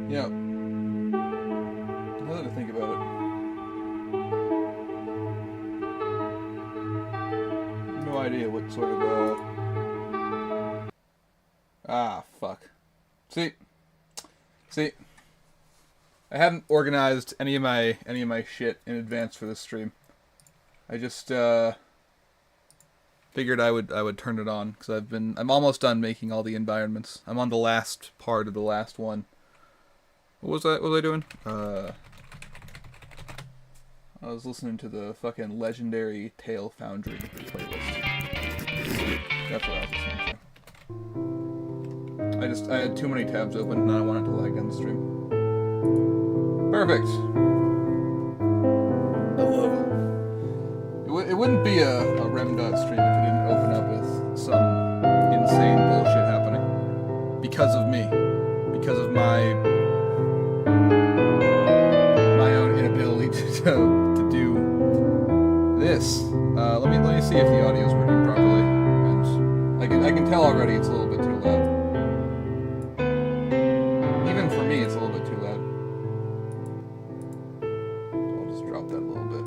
Yeah. Now that I think about it, no idea what sort of fuck. See, I hadn't organized any of my shit in advance for this stream. I just figured I would turn it on because I'm almost done making all the environments. I'm on the last part of the last one. What was I doing? I was listening to the fucking legendary Tale Foundry playlist. That's what I was listening to. I had too many tabs open and I wanted to lag down the stream. Perfect. Hello. It wouldn't be a Remdot stream if it didn't open up with some insane bullshit happening. Because of me. Because of my own inability to do this. Let me see if the audio's working properly. And I can tell already it's a little bit too loud. Even for me, it's a little bit too loud. So I'll just drop that a little bit.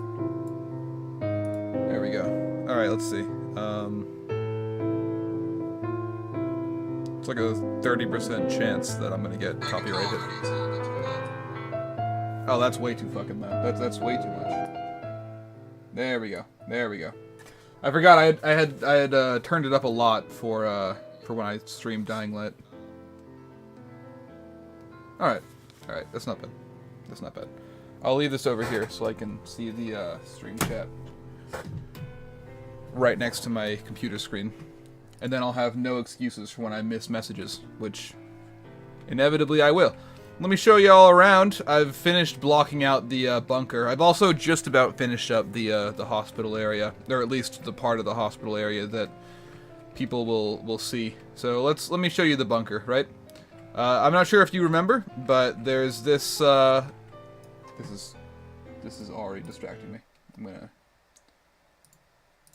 There we go. Alright, let's see. It's like a 30% chance that I'm gonna get copyrighted. Oh, that's way too fucking loud. That's way too much. There we go. There we go. I forgot I had turned it up a lot for when I streamed Dying Light. Alright. Alright, that's not bad. That's not bad. I'll leave this over here so I can see the stream chat right next to my computer screen. And then I'll have no excuses for when I miss messages, which inevitably I will. Let me show you all around. I've finished blocking out the bunker. I've also just about finished up the hospital area, or at least the part of the hospital area that people will see. So let me show you the bunker, right? I'm not sure if you remember, but there's this. This is already distracting me. I'm gonna.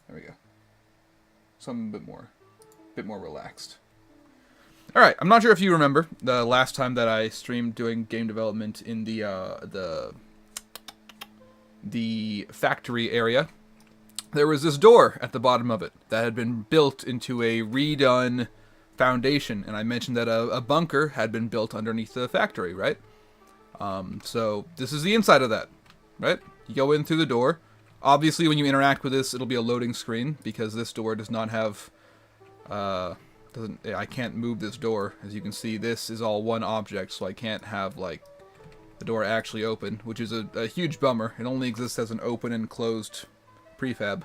There we go. Something a bit more relaxed. Alright, I'm not sure if you remember the last time that I streamed doing game development in the factory area. There was this door at the bottom of it that had been built into a redone foundation, and I mentioned that a bunker had been built underneath the factory, right? So this is the inside of that, right? You go in through the door. Obviously, when you interact with this, it'll be a loading screen because this door does not have... I can't move this door. As you can see, this is all one object, so I can't have, like, the door actually open, which is a huge bummer. It only exists as an open and closed prefab.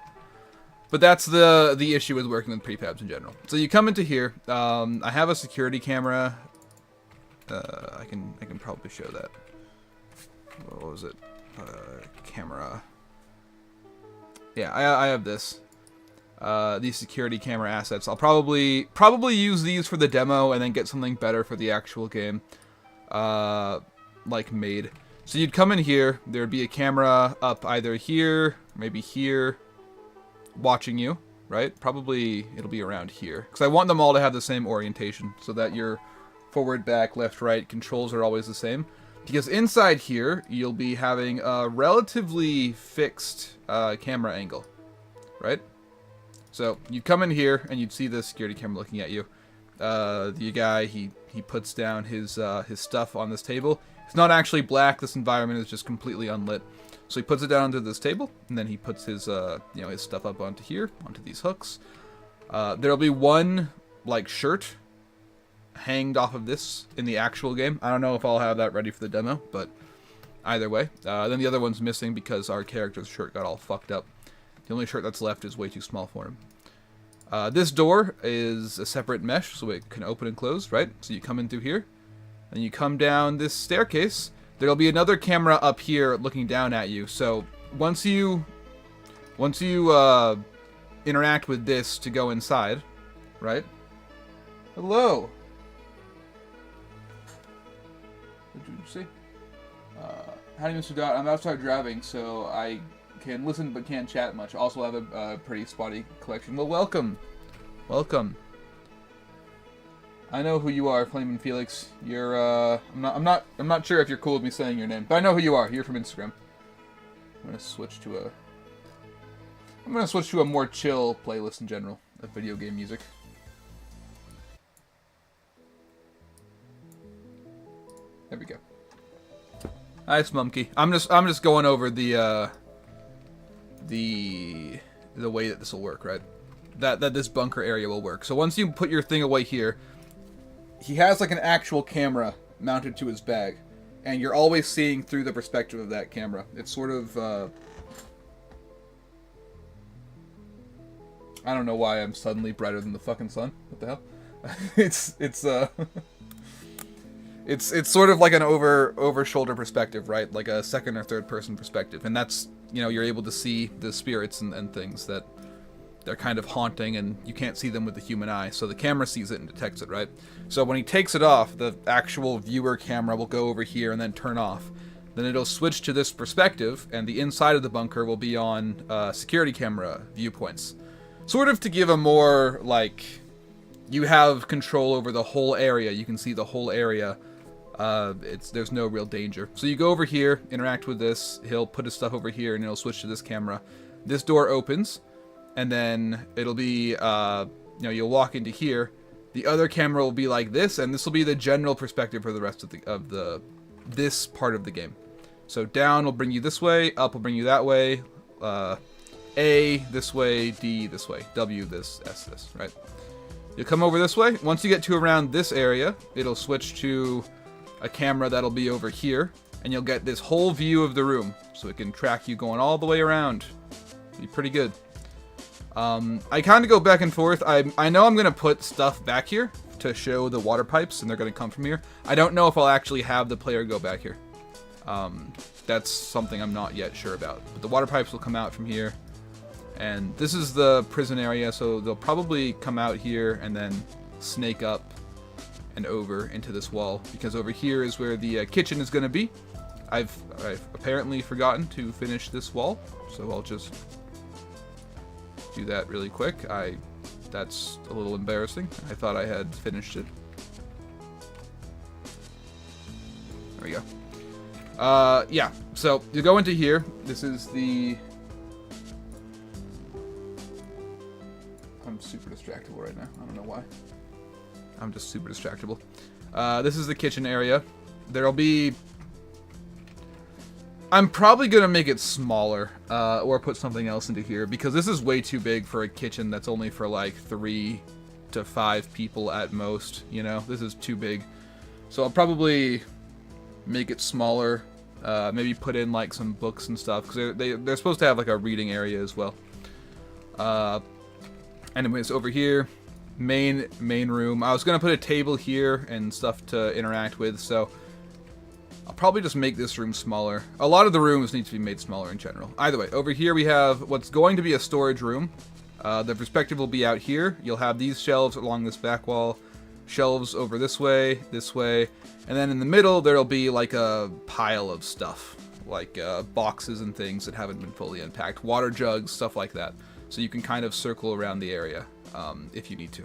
But that's the issue with working with prefabs in general. So you come into here. I have a security camera. I can probably show that. What was it? Camera. Yeah, I have this. These security camera assets. I'll probably use these for the demo and then get something better for the actual game, like made. So you'd come in here, there'd be a camera up either here, maybe here, watching you, right? Probably it'll be around here, because I want them all to have the same orientation, so that your forward, back, left, right controls are always the same. Because inside here, you'll be having a relatively fixed camera angle, right? So you come in here and you'd see the security camera looking at you. The guy he puts down his stuff on this table. It's not actually black. This environment is just completely unlit. So he puts it down onto this table, and then he puts his his stuff up onto here, onto these hooks. There'll be one like shirt hanged off of this in the actual game. I don't know if I'll have that ready for the demo, but either way. Then the other one's missing because our character's shirt got all fucked up. The only shirt that's left is way too small for him. This door is a separate mesh, so it can open and close, right? So you come in through here, and you come down this staircase. There'll be another camera up here looking down at you. So once you interact with this to go inside, right? Hello. What did you see? Howdy, Mr. Dot. I'm outside driving, so I can listen but can't chat much. Also have a pretty spotty collection. Well, welcome. Welcome. I know who you are, Flamin' Felix. You're I'm not sure if you're cool with me saying your name, but I know who you are. You're from Instagram. I'm gonna switch to a more chill playlist in general of video game music. There we go. Hi, Smumkey. I'm just going over the way that this will work, right? That this bunker area will work. So once you put your thing away here, he has like an actual camera mounted to his bag, and you're always seeing through the perspective of that camera. It's sort of I don't know why I'm suddenly brighter than the fucking sun. What the hell? It's sort of like an over shoulder perspective, right? Like a second or third person perspective, and that's, you know, you're able to see the spirits and things that they're kind of haunting, and you can't see them with the human eye, so the camera sees it and detects it, right? So when he takes it off, the actual viewer camera will go over here and then turn off. Then it'll switch to this perspective, and the inside of the bunker will be on security camera viewpoints. Sort of to give a more, like, you have control over the whole area. You can see the whole area. There's no real danger. So you go over here, interact with this. He'll put his stuff over here, and it'll switch to this camera. This door opens, and then it'll be, you'll walk into here. The other camera will be like this, and this will be the general perspective for the rest of this part of the game. So down will bring you this way, up will bring you that way, A this way, D this way, W this, S this, right? You'll come over this way. Once you get to around this area, it'll switch to a camera that'll be over here, and you'll get this whole view of the room, so it can track you going all the way around. Be pretty good. I kind of go back and forth. I know I'm going to put stuff back here to show the water pipes, and they're going to come from here. I don't know if I'll actually have the player go back here. That's something I'm not yet sure about. But the water pipes will come out from here. And this is the prison area, so they'll probably come out here and then snake up and over into this wall, because over here is where the kitchen is going to be. I've apparently forgotten to finish this wall, so I'll just do that really quick. That's a little embarrassing. I thought I had finished it. There we go. Yeah, so you go into here. This is the... I'm super distractible right now. I don't know why. I'm just super distractible. This is the kitchen area. There'll be... I'm probably going to make it smaller, or put something else into here, because this is way too big for a kitchen that's only for like 3 to 5 people at most, you know? This is too big. So I'll probably make it smaller, maybe put in like some books and stuff, because they're supposed to have like a reading area as well. Anyways, over here, main room. I was going to put a table here and stuff to interact with, so I'll probably just make this room smaller. A lot of the rooms need to be made smaller in general. Either way, over here we have what's going to be a storage room. The perspective will be out here. You'll have these shelves along this back wall, shelves over this way, and then in the middle there'll be like a pile of stuff, like boxes and things that haven't been fully unpacked, water jugs, stuff like that. So you can kind of circle around the area if you need to.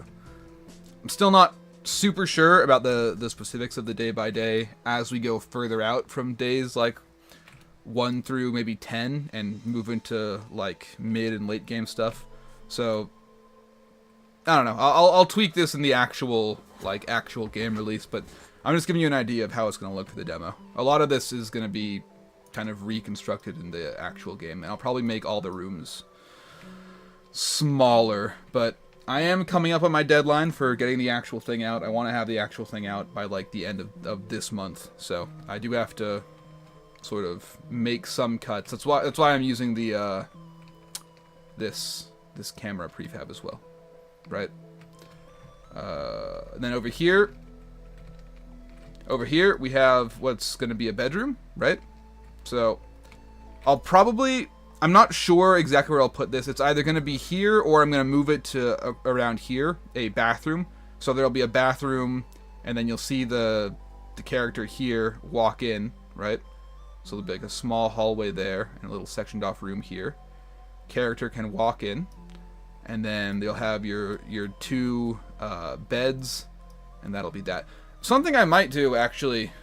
I'm still not super sure about the specifics of the day by day as we go further out from days like 1 through maybe 10 and move into like mid and late game stuff. So I don't know. I'll tweak this in the actual game release, but I'm just giving you an idea of how it's going to look for the demo. A lot of this is going to be kind of reconstructed in the actual game, and I'll probably make all the rooms smaller, but I am coming up on my deadline for getting the actual thing out. I want to have the actual thing out by like the end of this month, so I do have to sort of make some cuts. That's why I'm using the this camera prefab as well, right? And then over here we have what's going to be a bedroom, right? So I'm not sure exactly where I'll put this. It's either going to be here or I'm going to move it to around here, a bathroom. So there'll be a bathroom, and then you'll see the character here walk in, right? So there'll be like a small hallway there and a little sectioned off room here. Character can walk in, and then they'll have your 2 beds, And that'll be that. Something I might do, actually,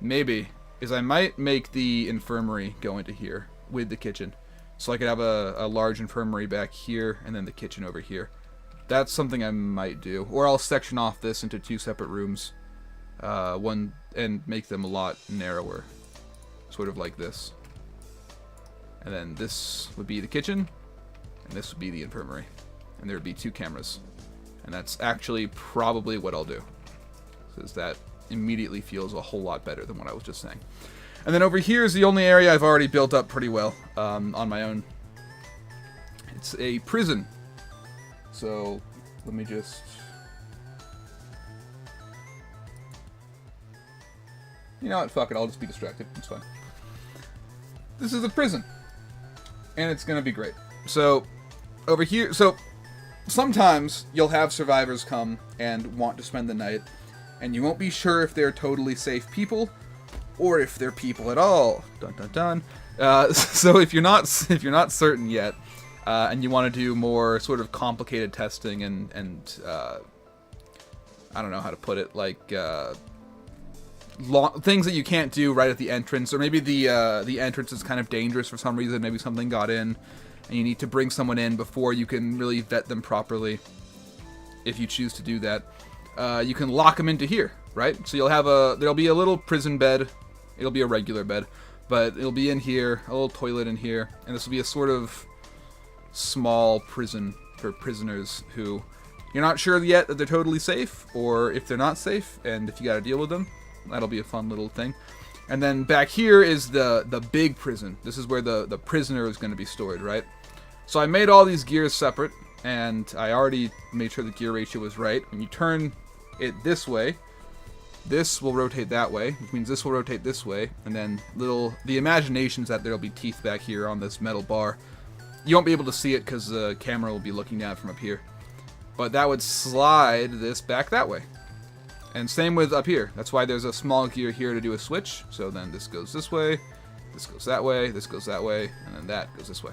maybe, is I might make the infirmary go into here with the kitchen. So I could have a large infirmary back here and then the kitchen over here. That's something I might do. Or I'll section off this into 2 separate rooms. One, and make them a lot narrower. Sort of like this. And then this would be the kitchen, and this would be the infirmary. And there would be 2 cameras. And that's actually probably what I'll do. Because that immediately feels a whole lot better than what I was just saying. And then over here is the only area I've already built up pretty well on my own. It's a prison. So let me just... You know what? Fuck it. I'll just be distracted. It's fine. This is a prison. And it's going to be great. So over here... So sometimes you'll have survivors come and want to spend the night. And you won't be sure if they're totally safe people or if they're people at all. Dun dun dun. So if you're not certain yet, and you want to do more sort of complicated testing and I don't know how to put it, like things that you can't do right at the entrance, or maybe the entrance is kind of dangerous for some reason. Maybe something got in, and you need to bring someone in before you can really vet them properly. If you choose to do that, you can lock them into here, right? So you'll have there'll be a little prison bed. It'll be a regular bed, but it'll be in here, a little toilet in here, and this will be a sort of small prison for prisoners who you're not sure yet that they're totally safe, or if they're not safe, and if you got to deal with them. That'll be a fun little thing. And then back here is the big prison. This is where the prisoner is going to be stored, right? So I made all these gears separate, and I already made sure the gear ratio was right. When you turn it this way, this will rotate that way, which means this will rotate this way, and then the imagination's that there'll be teeth back here on this metal bar. You won't be able to see it because the camera will be looking down from up here. But that would slide this back that way. And same with up here. That's why there's a small gear here to do a switch. So then this goes this way, this goes that way, this goes that way, and then that goes this way.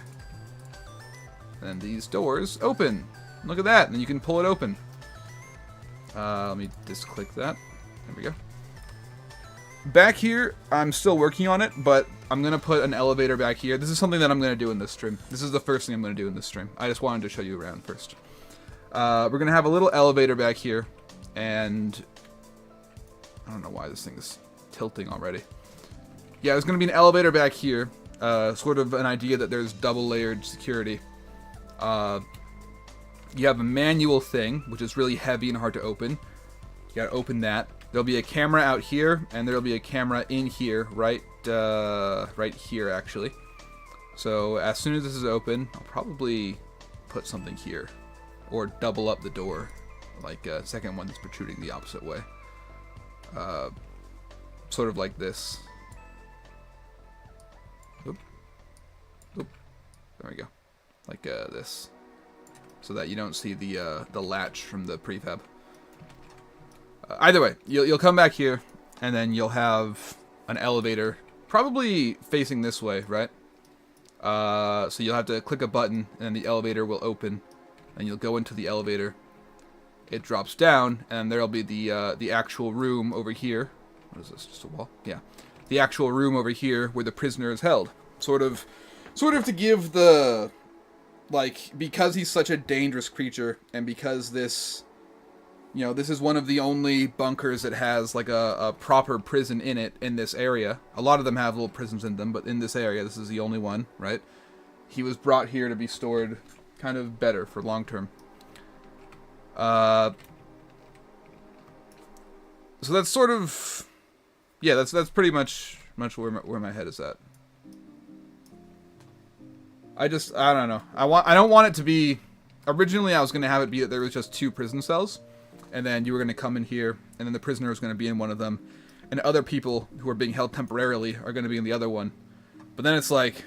And then these doors open. Look at that, and then you can pull it open. Let me just click that. There we go. Back here, I'm still working on it, but I'm going to put an elevator back here. This is something that I'm going to do in this stream. This is the first thing I'm going to do in this stream. I just wanted to show you around first. We're going to have a little elevator back here, and I don't know why this thing is tilting already. Yeah, there's going to be an elevator back here, sort of an idea that there's double-layered security. You have a manual thing, which is really heavy and hard to open. You got to open that. There'll be a camera out here, and there'll be a camera in here, right here, actually. So as soon as this is open, I'll probably put something here, or double up the door, like a second one that's protruding the opposite way. Sort of like this. Oop. Oop. There we go. Like this, so that you don't see the latch from the prefab. Either way, you'll come back here, and then you'll have an elevator, probably facing this way, right? So you'll have to click a button, and then the elevator will open, and you'll go into the elevator. It drops down, and there'll be the actual room over here. What is this? Just a wall? Yeah, the actual room over here where the prisoner is held. Sort of to give the, like, because he's such a dangerous creature, and because this. You know, this is one of the only bunkers that has, like, a proper prison in it in this area. A lot of them have little prisons in them, but in this area, this is the only one, right? He was brought here to be stored kind of better for long term. So that's sort of... Yeah, that's pretty much where my head is at. I don't know. I don't want it to be... Originally, I was going to have it be that there was just 2 prison cells. And then you were going to come in here, and then the prisoner was going to be in one of them. And other people who are being held temporarily are going to be in the other one. But then it's like...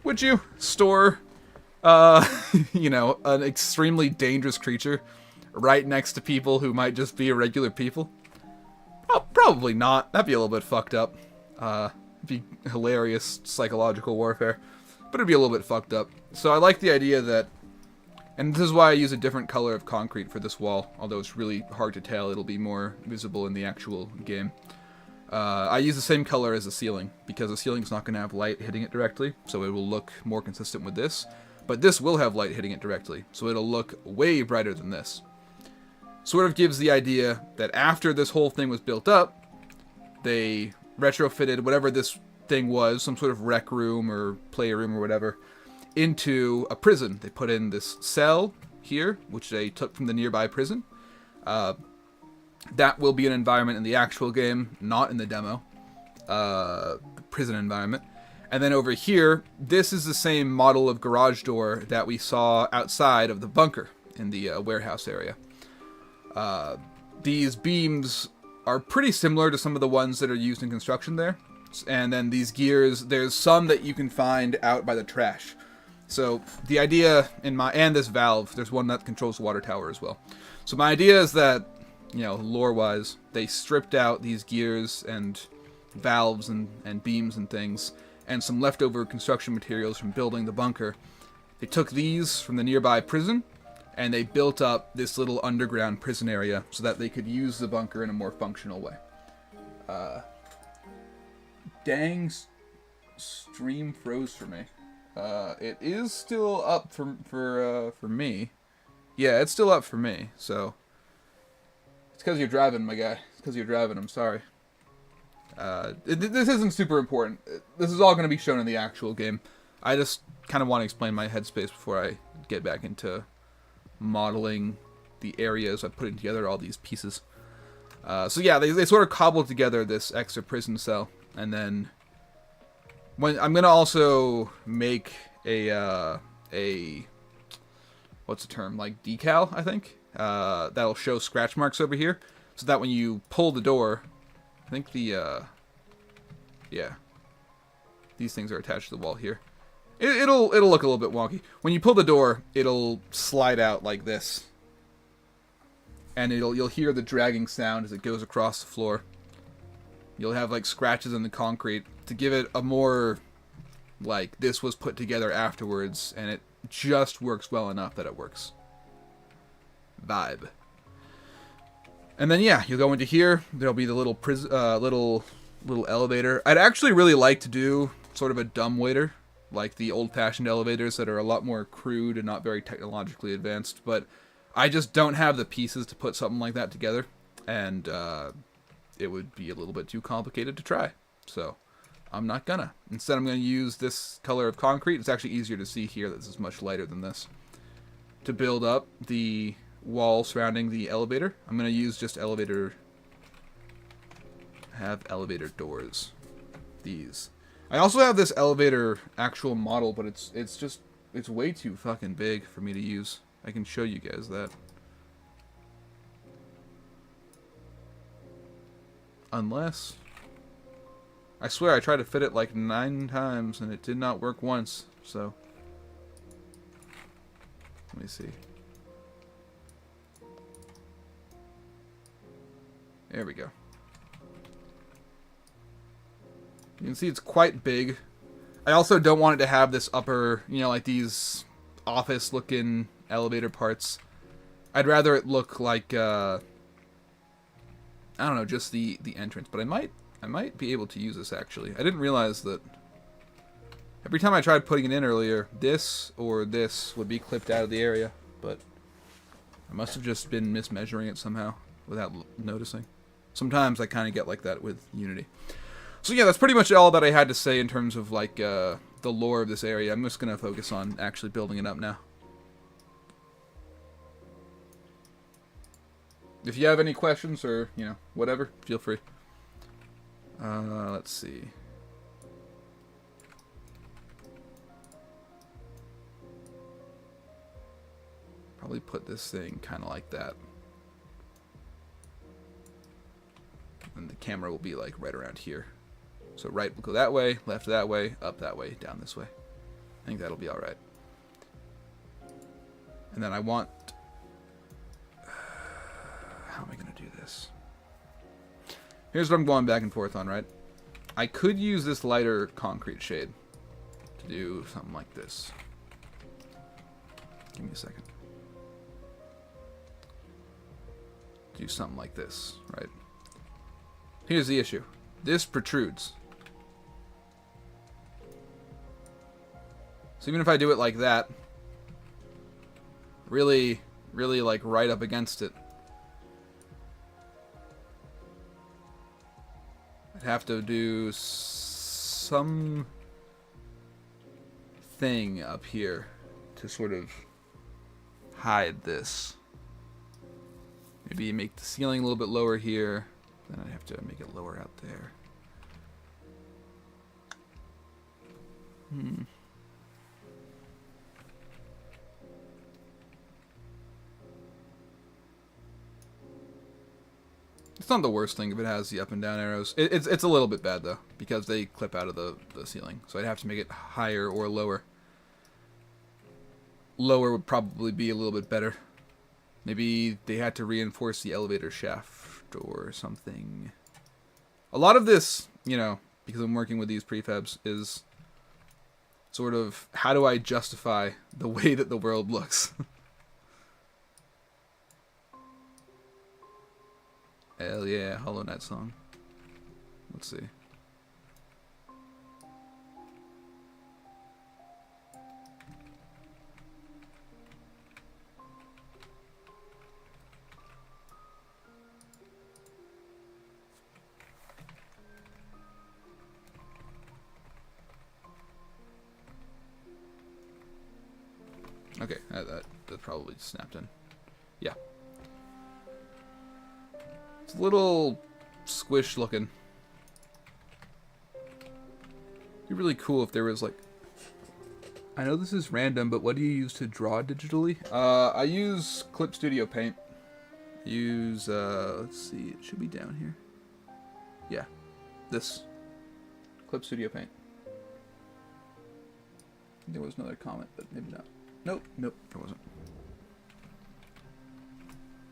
Would you store, you know, an extremely dangerous creature right next to people who might just be regular people? Probably not. That'd be a little bit fucked up. It'd be hilarious psychological warfare. But it'd be a little bit fucked up. So I like the idea that And this is why I use a different color of concrete for this wall, although it's really hard to tell. It'll be more visible in the actual game. I use the same color as the ceiling, because the ceiling's not going to have light hitting it directly, so it will look more consistent with this. But this will have light hitting it directly, so it'll look way brighter than this. Sort of gives the idea that after this whole thing was built up, they retrofitted whatever this thing was, some sort of rec room or playroom or whatever, into a prison. They put in this cell here, which they took from the nearby prison. That will be an environment in the actual game, not in the demo. Prison environment. And then over here, this is the same model of garage door that we saw outside of the bunker in the warehouse area. These beams are pretty similar to some of the ones that are used in construction there. And then these gears, there's some that you can find out by the trash. So the idea and this valve, there's one that controls the water tower as well. So my idea is that, you know, lore-wise, they stripped out these gears and valves and beams and things, and some leftover construction materials from building the bunker. They took these from the nearby prison, and they built up this little underground prison area so that they could use the bunker in a more functional way. Dang, stream froze for me. It is still up for me. Yeah, it's still up for me, so... It's because you're driving, my guy. It's because you're driving, I'm sorry. This isn't super important. This is all going to be shown in the actual game. I just kind of want to explain my headspace before I get back into modeling the areas I'm putting together, all these pieces. So yeah, they sort of cobbled together this extra prison cell, and then I'm gonna also make a what's the term, like decal, I think, that'll show scratch marks over here, so that when you pull the door, I think yeah, these things are attached to the wall here. It'll look a little bit wonky. When you pull the door, it'll slide out like this. And you'll hear the dragging sound as it goes across the floor. You'll have like scratches in the concrete to give it a more like this was put together afterwards, and it just works well enough that it works vibe. And then yeah, you'll go into here. There'll be the little little elevator. I'd actually really like to do sort of a dumbwaiter, like the old-fashioned elevators that are a lot more crude and not very technologically advanced, but I just don't have the pieces to put something like that together, and it would be a little bit too complicated to try, so I'm not gonna. Instead, I'm gonna use this color of concrete. It's actually easier to see here that this is much lighter than this. To build up the wall surrounding the elevator, I'm gonna use just elevator doors. These. I also have this elevator actual model, but it's way too fucking big for me to use. I can show you guys that. Unless... I swear I tried to fit it like 9 times and it did not work once, so... Let me see. There we go. You can see it's quite big. I also don't want it to have this upper, you know, like these office-looking elevator parts. I'd rather it look like, I don't know, just the entrance. But I might be able to use this, actually. I didn't realize that every time I tried putting it in earlier, this or this would be clipped out of the area. But I must have just been mismeasuring it somehow without noticing. Sometimes I kind of get like that with Unity. So yeah, that's pretty much all that I had to say in terms of like the lore of this area. I'm just going to focus on actually building it up now. If you have any questions or, you know, whatever, feel free. Let's see. Probably put this thing kind of like that. And the camera will be like right around here. So right will go that way, left that way, up that way, down this way. I think that'll be alright. And then I want... how am I going to do this? Here's what I'm going back and forth on, right? I could use this lighter concrete shade to do something like this. Give me a second. do something like this, right? Here's the issue. This protrudes. So even if I do it like that, really like right up against it, I'd have to do some thing up here to sort of hide this. Maybe make the ceiling a little bit lower here. Then I'd have to make it lower out there. It's not the worst thing if it has the up and down arrows. It's a little bit bad though, because they clip out of the ceiling. So I'd have to make it higher or lower. Lower would probably be a little bit better. Maybe they had to reinforce the elevator shaft or something. A lot of this, you know, because I'm working with these prefabs, is sort of how do I justify the way that the world looks? Hell yeah, Hollow Knight song. Let's see. Okay, that probably snapped in. Yeah. It's a little squish looking. It'd be really cool if there was like... I know this is random, but what do you use to draw digitally? I use Clip Studio Paint. I use, let's see, it should be down here. Yeah, this. Clip Studio Paint. There was another comment, but maybe not. Nope, there wasn't.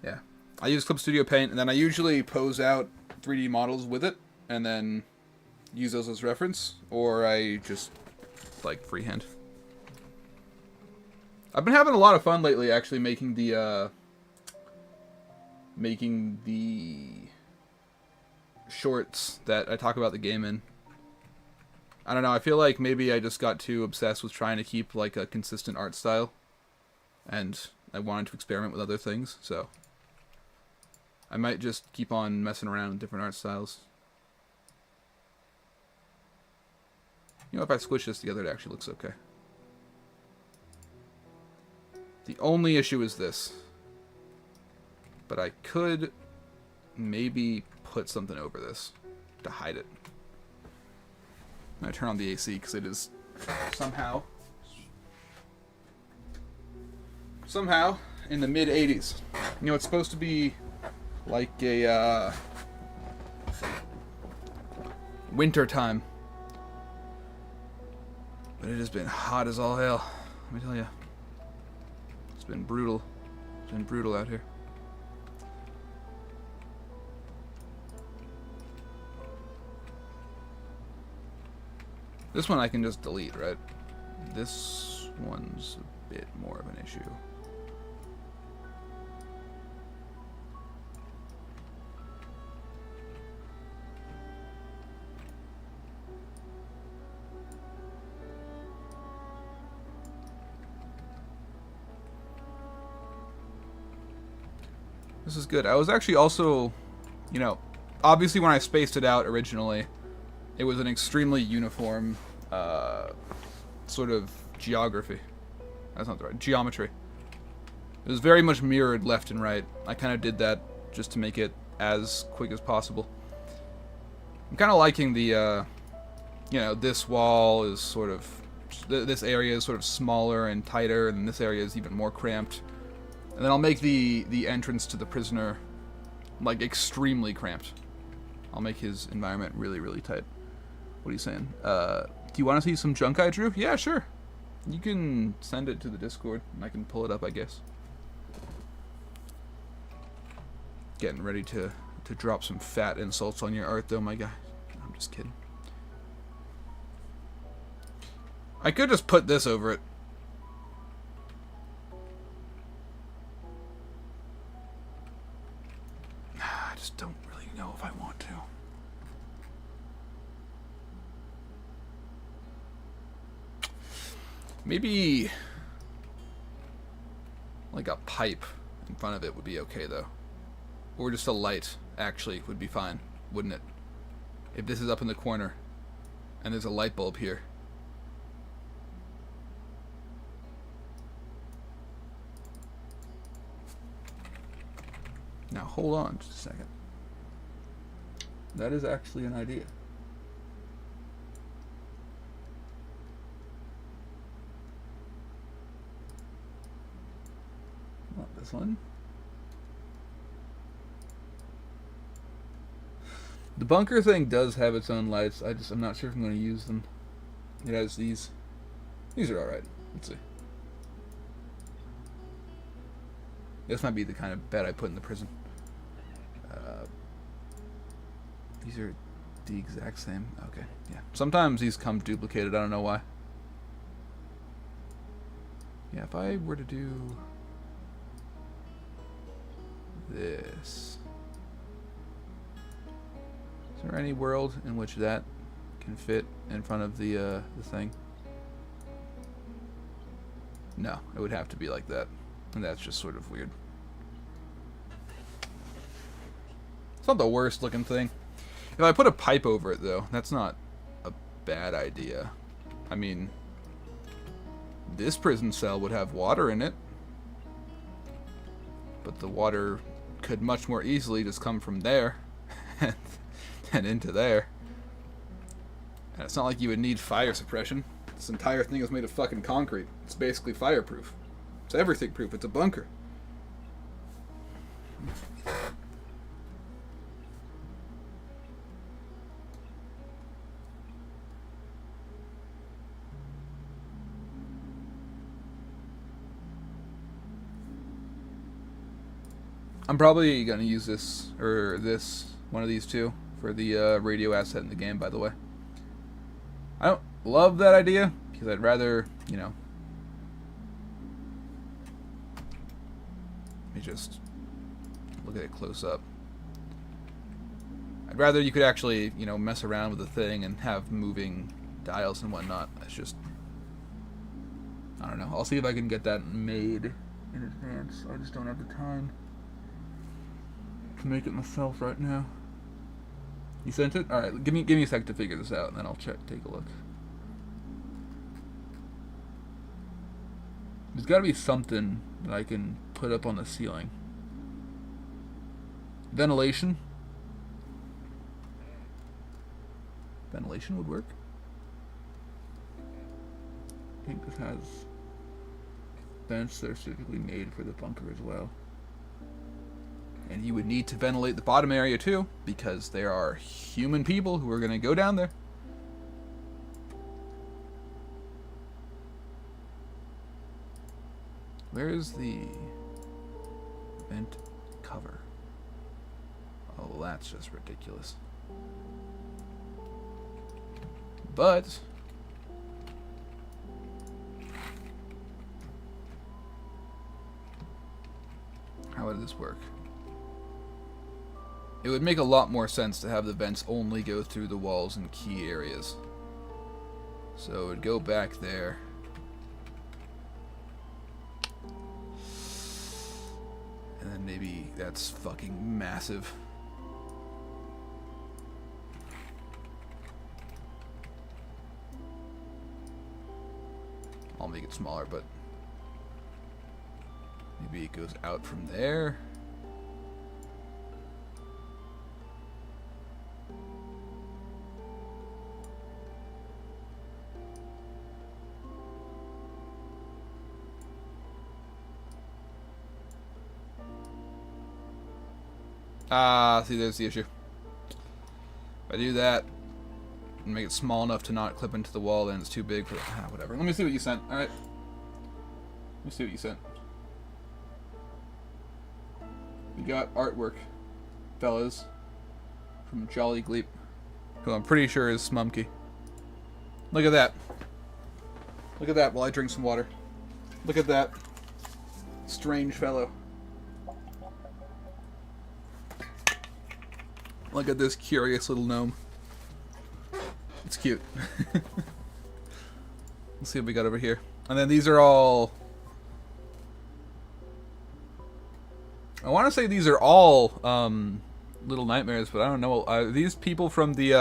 Yeah. I use Clip Studio Paint, and then I usually pose out 3D models with it, and then use those as reference, or I just, like, freehand. I've been having a lot of fun lately, actually, making the shorts that I talk about the game in. I don't know, I feel like maybe I just got too obsessed with trying to keep, like, a consistent art style, and I wanted to experiment with other things, so I might just keep on messing around with different art styles. You know, if I squish this together, it actually looks okay. The only issue is this. But I could maybe put something over this to hide it. I'm going to turn on the AC because it is somehow in the mid-80s. You know, it's supposed to be like a winter time. But it has been hot as all hell, let me tell you. It's been brutal. It's been brutal out here. This one I can just delete, right? This one's a bit more of an issue. This is good. I was actually also, you know, obviously when I spaced it out originally, it was an extremely uniform sort of geography. That's not the right, geometry. It was very much mirrored left and right. I kind of did that just to make it as quick as possible. I'm kind of liking the, you know, this wall is sort of, this area is sort of smaller and tighter, and this area is even more cramped. And then I'll make the entrance to the prisoner, like, extremely cramped. I'll make his environment really, really tight. What are you saying? Do you want to see some junk I drew? Yeah, sure. You can send it to the Discord, and I can pull it up, I guess. Getting ready to drop some fat insults on your art, though, my guy. I'm just kidding. I could just put this over it. just don't really know if I want to. Maybe like a pipe in front of it would be okay, though. Or just a light, actually, would be fine, wouldn't it? If this is up in the corner and there's a light bulb here. Now, hold on just a second. That is actually an idea. Not this one. The bunker thing does have its own lights. I'm not sure if I'm going to use them. It has these. These are alright. Let's see. This might be the kind of bed I put in the prison. These are the exact same. Okay, yeah. Sometimes these come duplicated. I don't know why. Yeah, if I were to do this. Is there any world in which that can fit in front of the thing? No, it would have to be like that. And that's just sort of weird. It's not the worst looking thing. If I put a pipe over it, though, that's not a bad idea. I mean, this prison cell would have water in it. But the water could much more easily just come from there and into there. And it's not like you would need fire suppression. This entire thing is made of fucking concrete. It's basically fireproof. It's everything proof. It's a bunker. I'm probably going to use this, or this, one of these two, for the radio asset in the game, by the way. I don't love that idea, because I'd rather, you know... Let me just look at it close up. I'd rather you could actually, you know, mess around with the thing and have moving dials and whatnot. It's just... I don't know. I'll see if I can get that made in advance. I just don't have the time to make it myself right now. You sent it? Alright, give me a sec to figure this out, and then I'll take a look. There's gotta be something that I can put up on the ceiling. Ventilation? Ventilation would work. I think this has vents that are specifically made for the bunker as well. And you would need to ventilate the bottom area too, because there are human people who are going to go down there. Where is the vent cover? Oh, that's just ridiculous. But how would this work? It would make a lot more sense to have the vents only go through the walls and key areas. So it would go back there. And then maybe that's fucking massive. I'll make it smaller, but maybe it goes out from there. See, there's the issue. If I do that and make it small enough to not clip into the wall, then it's too big for whatever. Let me see what you sent. Alright. Let me see what you sent. We got artwork, fellas, from Jolly Gleep, who I'm pretty sure is Smumkey. Look at that. Look at that while I drink some water. Look at that. Strange fellow. Look at this curious little gnome. It's cute. Let's see what we got over here. And then these are all... I want to say these are all Little Nightmares, but I don't know. Are these people from the...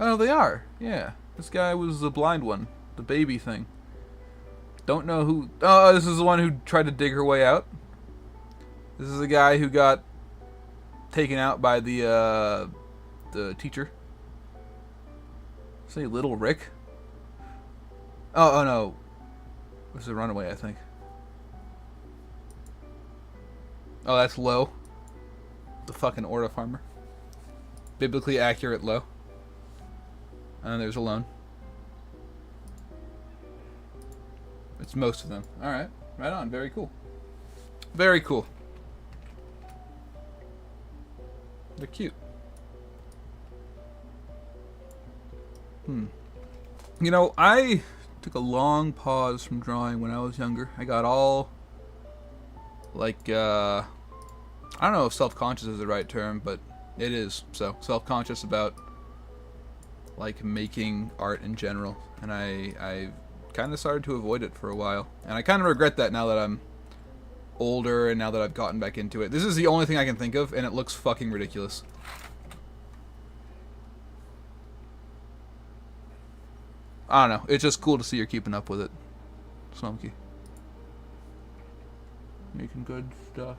Oh, they are. Yeah. This guy was the blind one. The baby thing. Don't know who... Oh, this is the one who tried to dig her way out. This is the guy who got taken out by the teacher. Say Little Rick? Oh no. It was a runaway, I think. Oh, that's Low. The fucking Aura farmer. Biblically accurate Low. And then there's Alone. It's most of them. Alright. Right on. Very cool. Very cool. They're cute. You know, I took a long pause from drawing when I was younger. I got all, like, I don't know if self-conscious is the right term, but it is. So, self-conscious about, like, making art in general. And I kind of started to avoid it for a while. And I kind of regret that now that I'm older and now that I've gotten back into it. This is the only thing I can think of, and it looks fucking ridiculous. I don't know. It's just cool to see you're keeping up with it. Smoky. Making good stuff.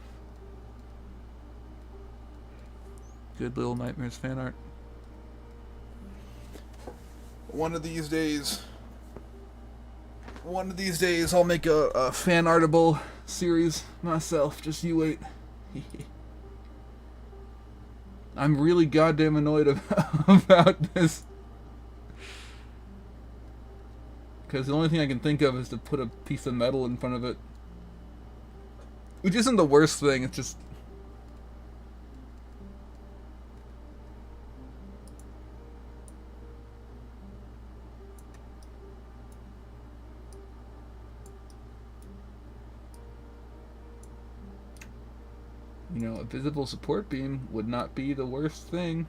Good Little Nightmares fan art. One of these days I'll make a fan artable series myself. Just you wait. I'm really goddamn annoyed about this. Because the only thing I can think of is to put a piece of metal in front of it. Which isn't the worst thing, it's just... You know, a visible support beam would not be the worst thing.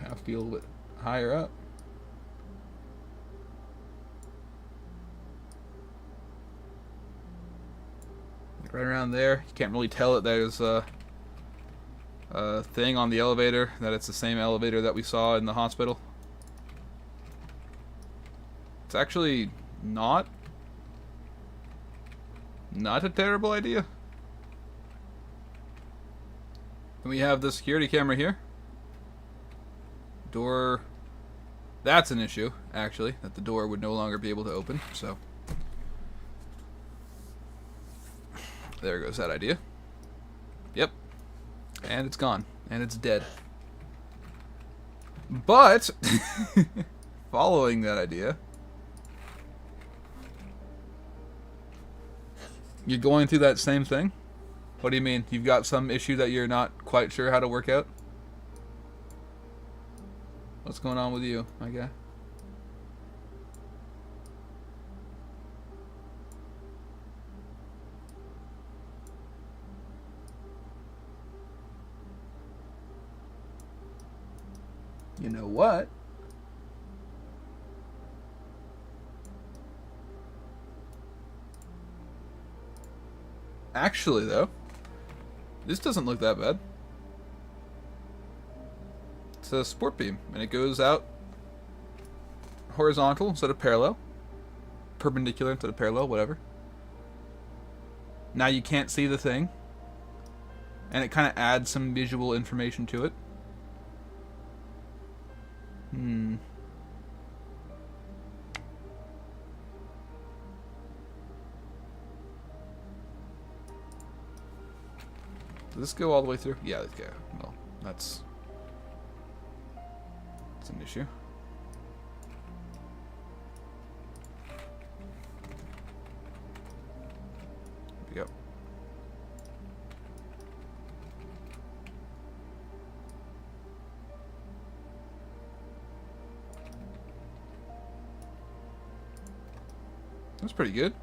Have to be a little bit higher up. Like right around there. You can't really tell that there's a thing on the elevator, that it's the same elevator that we saw in the hospital. It's actually not a terrible idea. And we have the security camera here. Door, that's an issue, actually, that the door would no longer be able to open, so there goes that idea. Yep. And it's gone. And it's dead. But following that idea, you're going through that same thing? What do you mean? You've got some issue that you're not quite sure how to work out? What's going on with you, my guy? You know what? Actually, though, this doesn't look that bad. It's a sport beam, and it goes out horizontal instead of parallel. Perpendicular instead of parallel, whatever. Now you can't see the thing, and it kind of adds some visual information to it. Does this go all the way through? Yeah, let's go. Well, that's an issue. There we go. That's pretty good.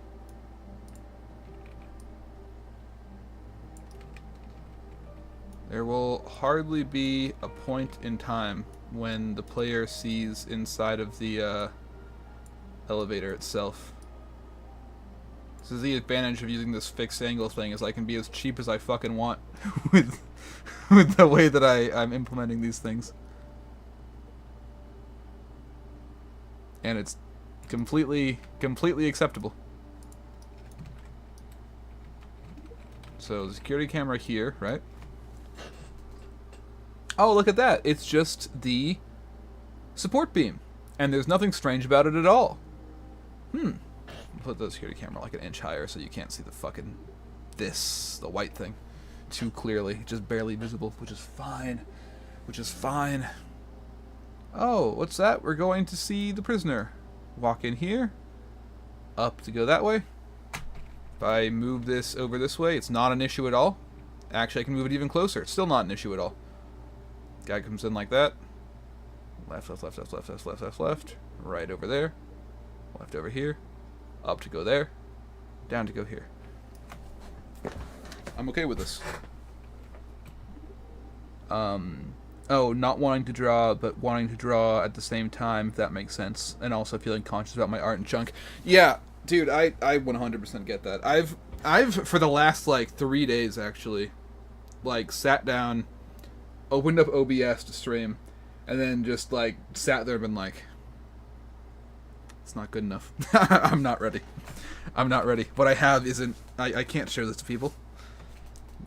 There will hardly be a point in time when the player sees inside of the elevator itself. This is the advantage of using this fixed angle thing, is I can be as cheap as I fucking want with the way that I'm implementing these things. And it's completely acceptable. So, security camera here, right? Oh, look at that. It's just the support beam. And there's nothing strange about it at all. Put the security camera like an inch higher so you can't see the fucking the white thing too clearly. Just barely visible, which is fine. Which is fine. Oh, what's that? We're going to see the prisoner. Walk in here. Up to go that way. If I move this over this way, it's not an issue at all. Actually, I can move it even closer. It's still not an issue at all. Guy comes in like that. Left, left, left, left, left, left, left, left, left. Right over there. Left over here. Up to go there. Down to go here. I'm okay with this. Oh, not wanting to draw, but wanting to draw at the same time, if that makes sense. And also feeling conscious about my art and junk. Yeah, dude, I 100% get that. I've for the last, like, 3 days, actually, like, sat down, opened up OBS to stream, and then just, like, sat there and been like, it's not good enough. I'm not ready. I'm not ready. What I have isn't... I can't share this to people.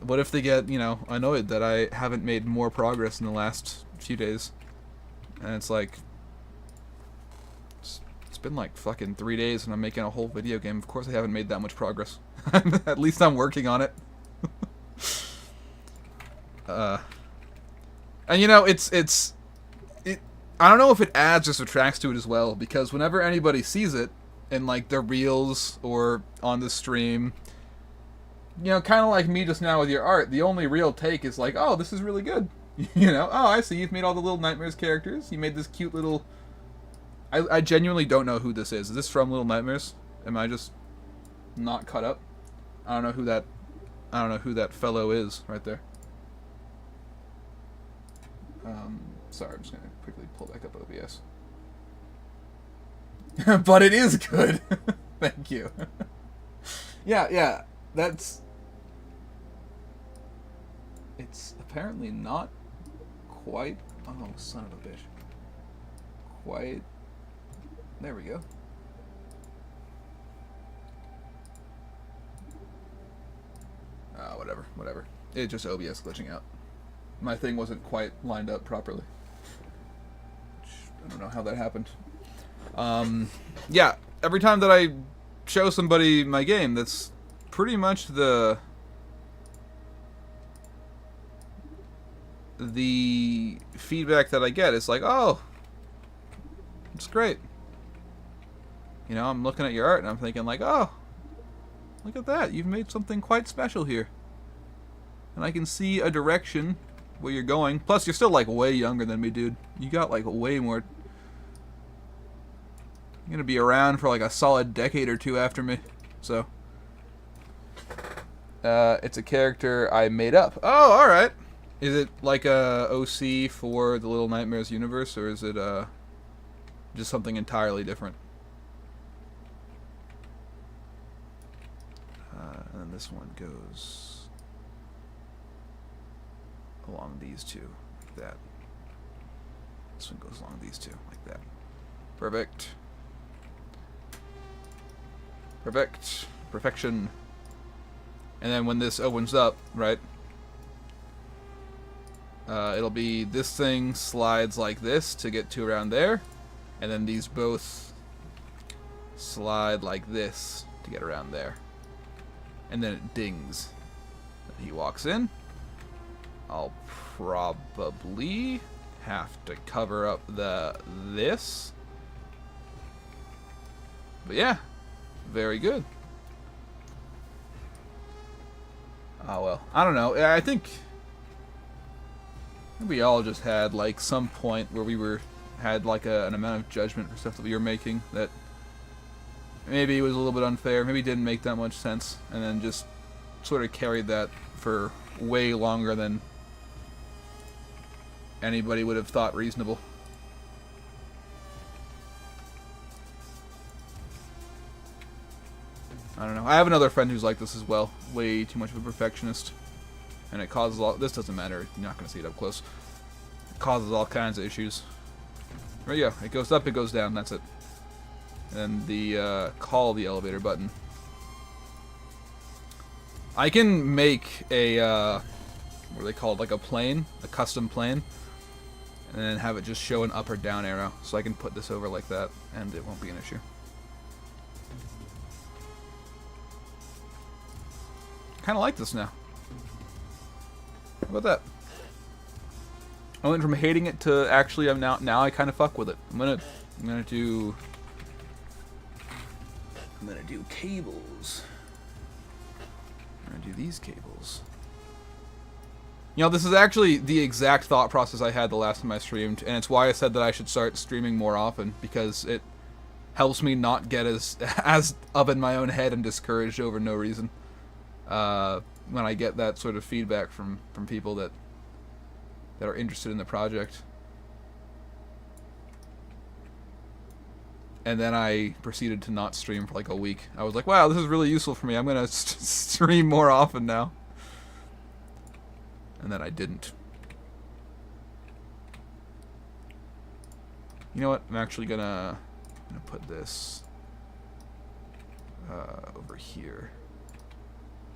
What if they get, you know, annoyed that I haven't made more progress in the last few days? And it's like... It's been like fucking 3 days and I'm making a whole video game. Of course I haven't made that much progress. At least I'm working on it. And you know, I don't know if it adds or subtracts to it as well, because whenever anybody sees it in like their reels or on the stream, you know, kind of like me just now with your art, the only real take is like, oh, this is really good. You know, oh, I see, you've made all the Little Nightmares characters. You made this cute little... I genuinely don't know who this is. Is this from Little Nightmares? Am I just not caught up? I don't know who that fellow is right there. Sorry, I'm just gonna quickly pull back up OBS. But it is good. Thank you. Yeah, that's... It's apparently not quite... Oh, son of a bitch. Quite... There we go. Whatever. It's just OBS glitching out. My thing wasn't quite lined up properly. I don't know how that happened. Yeah, every time that I show somebody my game, that's pretty much the feedback that I get. It's like, oh, it's great. You know, I'm looking at your art and I'm thinking like, oh, look at that. You've made something quite special here. And I can see a direction where you're going. Plus, you're still like way younger than me, dude. You got like way more... You're gonna be around for like a solid decade or two after me. So... it's a character I made up. Oh, alright. Is it like a OC for the Little Nightmares universe, or is it just something entirely different? And then this one goes along these two, like that. This one goes along these two, like that. Perfect. Perfect. Perfection. And then when this opens up, right, it'll be this thing slides like this to get to around there, and then these both slide like this to get around there. And then it dings. He walks in. I'll probably have to cover up this. But yeah, very good. Oh well, I don't know. I think we all just had like some point where we had like an amount of judgment for stuff that we were making that maybe it was a little bit unfair. Maybe it didn't make that much sense. And then just sort of carried that for way longer than anybody would have thought reasonable. I don't know. I have another friend who's like this as well. Way too much of a perfectionist. And it causes all... This doesn't matter. You're not going to see it up close. It causes all kinds of issues. There you go. It goes up, it goes down. That's it. And the call the elevator button. I can make a... what are they called? Like a plane. A custom plane. And then have it just show an up or down arrow. So I can put this over like that. And it won't be an issue. Kind of like this now. How about that? I went from hating it to actually I'm now I kind of fuck with it. I'm gonna do cables. I'm gonna do these cables. You know, this is actually the exact thought process I had the last time I streamed, and it's why I said that I should start streaming more often, because it helps me not get as up in my own head and discouraged over no reason. When I get that sort of feedback from people that are interested in the project. And then I proceeded to not stream for like a week. I was like, wow, this is really useful for me. I'm going to stream more often now. And then I didn't. You know what? I'm actually going to put this over here.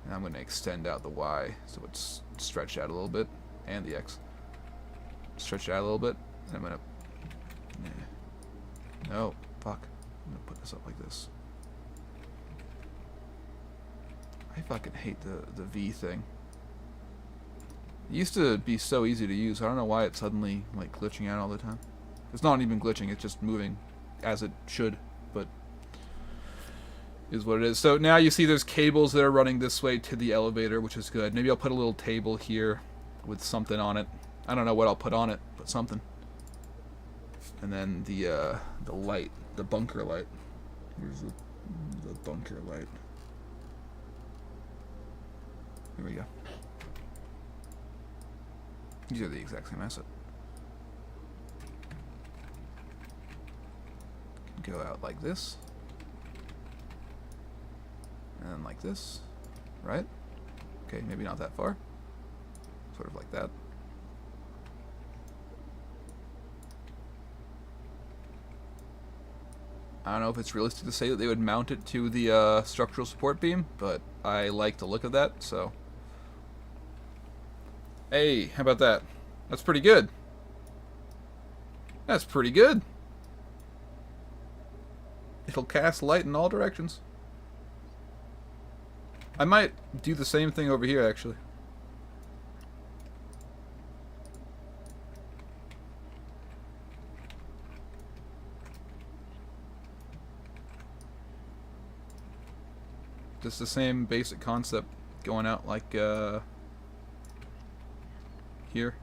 And I'm going to extend out the Y so it's stretched out a little bit. And the X. Stretch it out a little bit. And I'm going to... No. Fuck. I'm going to put this up like this. I fucking hate the V thing. It used to be so easy to use. I don't know why it's suddenly like glitching out all the time. It's not even glitching. It's just moving as it should. But... is what it is. So now you see there's cables that are running this way to the elevator, which is good. Maybe I'll put a little table here with something on it. I don't know what I'll put on it, but something. And then the light, the bunker light. Where's the bunker light? Here we go. These are the exact same asset. Go out like this. And then like this, right? Okay, maybe not that far. Sort of like that. I don't know if it's realistic to say that they would mount it to the structural support beam, but I like the look of that, so. Hey, how about that? That's pretty good. That's pretty good. It'll cast light in all directions. I might do the same thing over here, actually. Just the same basic concept going out like here.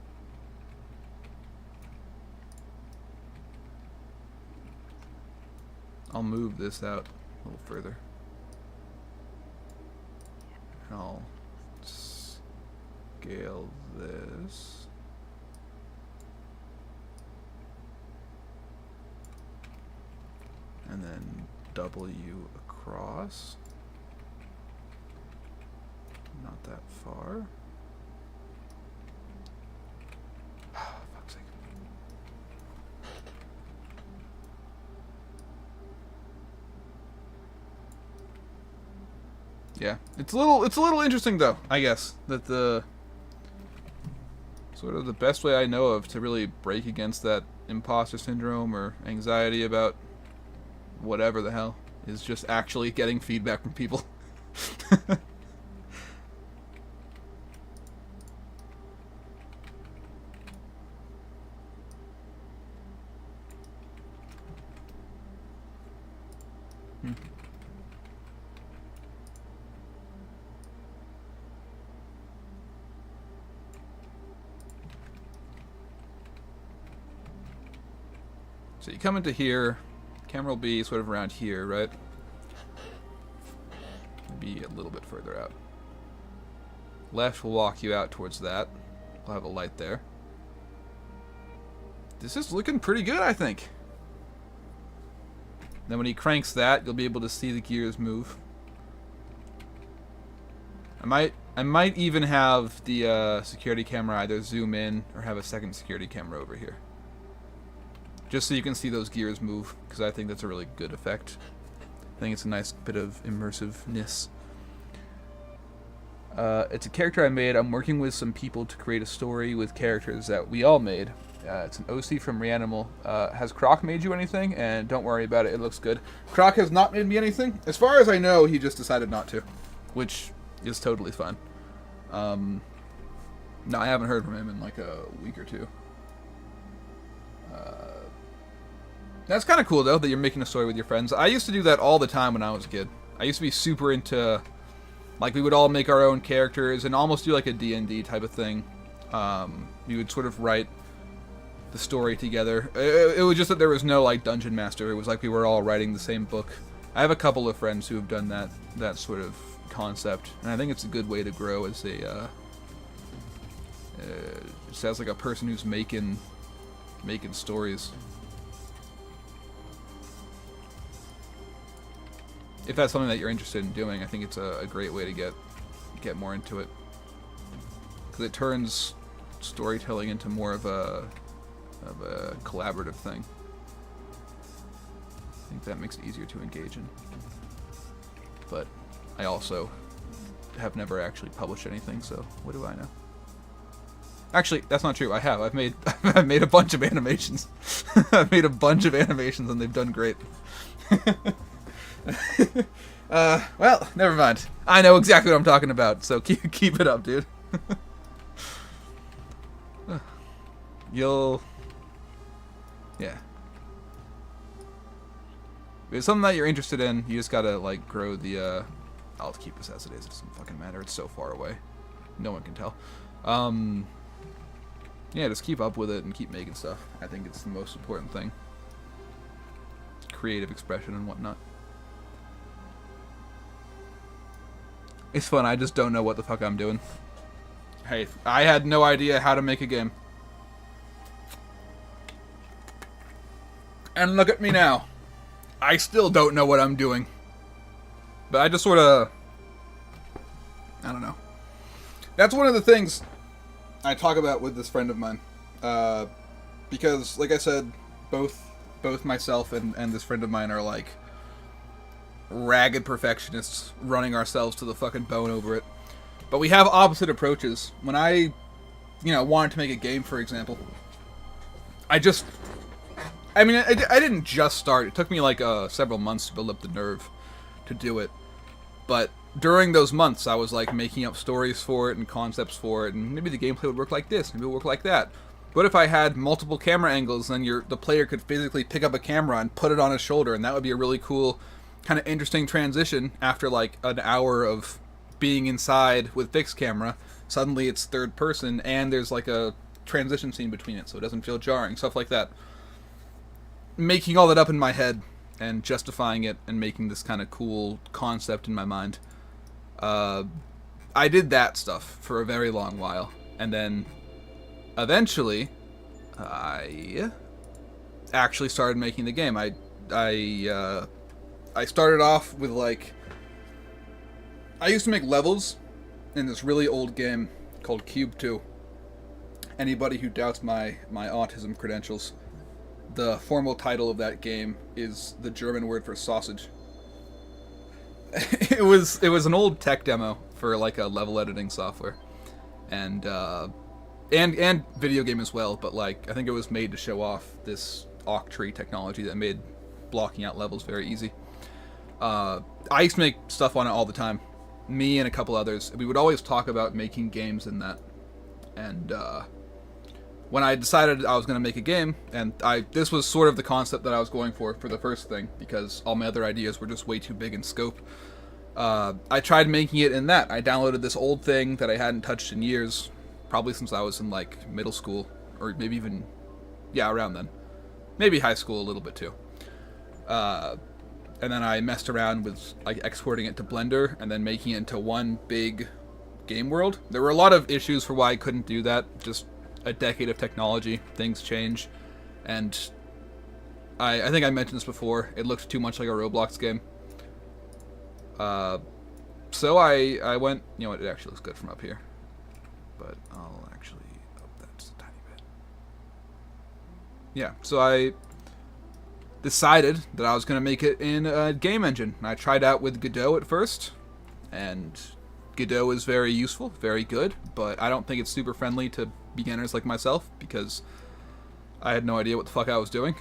I'll move this out a little further. I'll scale this. And then W across. Not that far. Fuck's sake. Yeah, it's a little interesting though, I guess, that the sort of the best way I know of to really break against that imposter syndrome or anxiety about whatever the hell is just actually getting feedback from people. So you come into here, camera will be sort of around here, right? be a little bit further out. Left will walk you out towards that. We'll have a light there. This is looking pretty good, I think. Then when he cranks that, you'll be able to see the gears move. I might even have the security camera either zoom in or have a second security camera over here. Just so you can see those gears move, because I think that's a really good effect. I think it's a nice bit of immersiveness. It's a character I made. I'm working with some people to create a story with characters that we all made. It's an OC from Reanimal. Has Croc made you anything? And don't worry about it, it looks good. Croc has not made me anything. As far as I know, he just decided not to, which is totally fine. No, I haven't heard from him in like a week or two. That's kind of cool, though, that you're making a story with your friends. I used to do that all the time when I was a kid. I used to be super into... Like, we would all make our own characters and almost do like a D&D type of thing. We would sort of write the story together. It was just that there was no, like, dungeon master. It was like we were all writing the same book. I have a couple of friends who have done that sort of concept, and I think it's a good way to grow as a... just as, like, a person who's making stories. If that's something that you're interested in doing, I think it's a great way to get more into it. Because it turns storytelling into more of a collaborative thing. I think that makes it easier to engage in. But I also have never actually published anything, so what do I know? Actually, that's not true. I have. I've made a bunch of animations. I've made a bunch of animations and they've done great. Well, never mind. I know exactly what I'm talking about, so keep it up, dude. Yeah. If it's something that you're interested in, you just gotta, like, grow the, I'll keep this as it is. It doesn't fucking matter. It's so far away. No one can tell. Yeah, just keep up with it and keep making stuff. I think it's the most important thing. Creative expression and whatnot. It's fun, I just don't know what the fuck I'm doing. Hey, I had no idea how to make a game. And look at me now. I still don't know what I'm doing. But I just sort of... I don't know. That's one of the things I talk about with this friend of mine. Because, like I said, both myself and this friend of mine are like... ragged perfectionists running ourselves to the fucking bone over it. But we have opposite approaches. When I, wanted to make a game, for example, I didn't just start. It took me like several months to build up the nerve to do it. But during those months, I was like making up stories for it and concepts for it, and maybe the gameplay would work like this, maybe it would work like that. What if I had multiple camera angles, and the player could physically pick up a camera and put it on his shoulder, and that would be a really cool... kind of interesting transition after like an hour of being inside with fixed camera. Suddenly it's third person and there's like a transition scene between it so it doesn't feel jarring, stuff like that. Making all that up in my head and justifying it and making this kind of cool concept in my mind. I did that stuff for a very long while, and then eventually I actually started making the game. I started off with, like... I used to make levels in this really old game called Cube 2. Anybody who doubts my autism credentials, the formal title of that game is the German word for sausage. It was an old tech demo for, like, a level editing software. And video game as well, but, like, I think it was made to show off this Octree technology that made blocking out levels very easy. I used to make stuff on it all the time. Me and a couple others. We would always talk about making games in that. And when I decided I was going to make a game, and this was sort of the concept that I was going for the first thing, because all my other ideas were just way too big in scope. I tried making it in that. I downloaded this old thing that I hadn't touched in years, probably since I was in like middle school, or maybe even, around then. Maybe high school a little bit too. and then I messed around with like exporting it to Blender and then making it into one big game world. There were a lot of issues for why I couldn't do that. Just a decade of technology, things change, and I think I mentioned this before. It looked too much like a Roblox game. So I went. You know what? It actually looks good from up here, but I'll actually up that just a tiny bit. Yeah. So I decided that I was going to make it in a game engine. I tried out with Godot at first, and Godot is very useful, very good, but I don't think it's super friendly to beginners like myself because I had no idea what the fuck I was doing,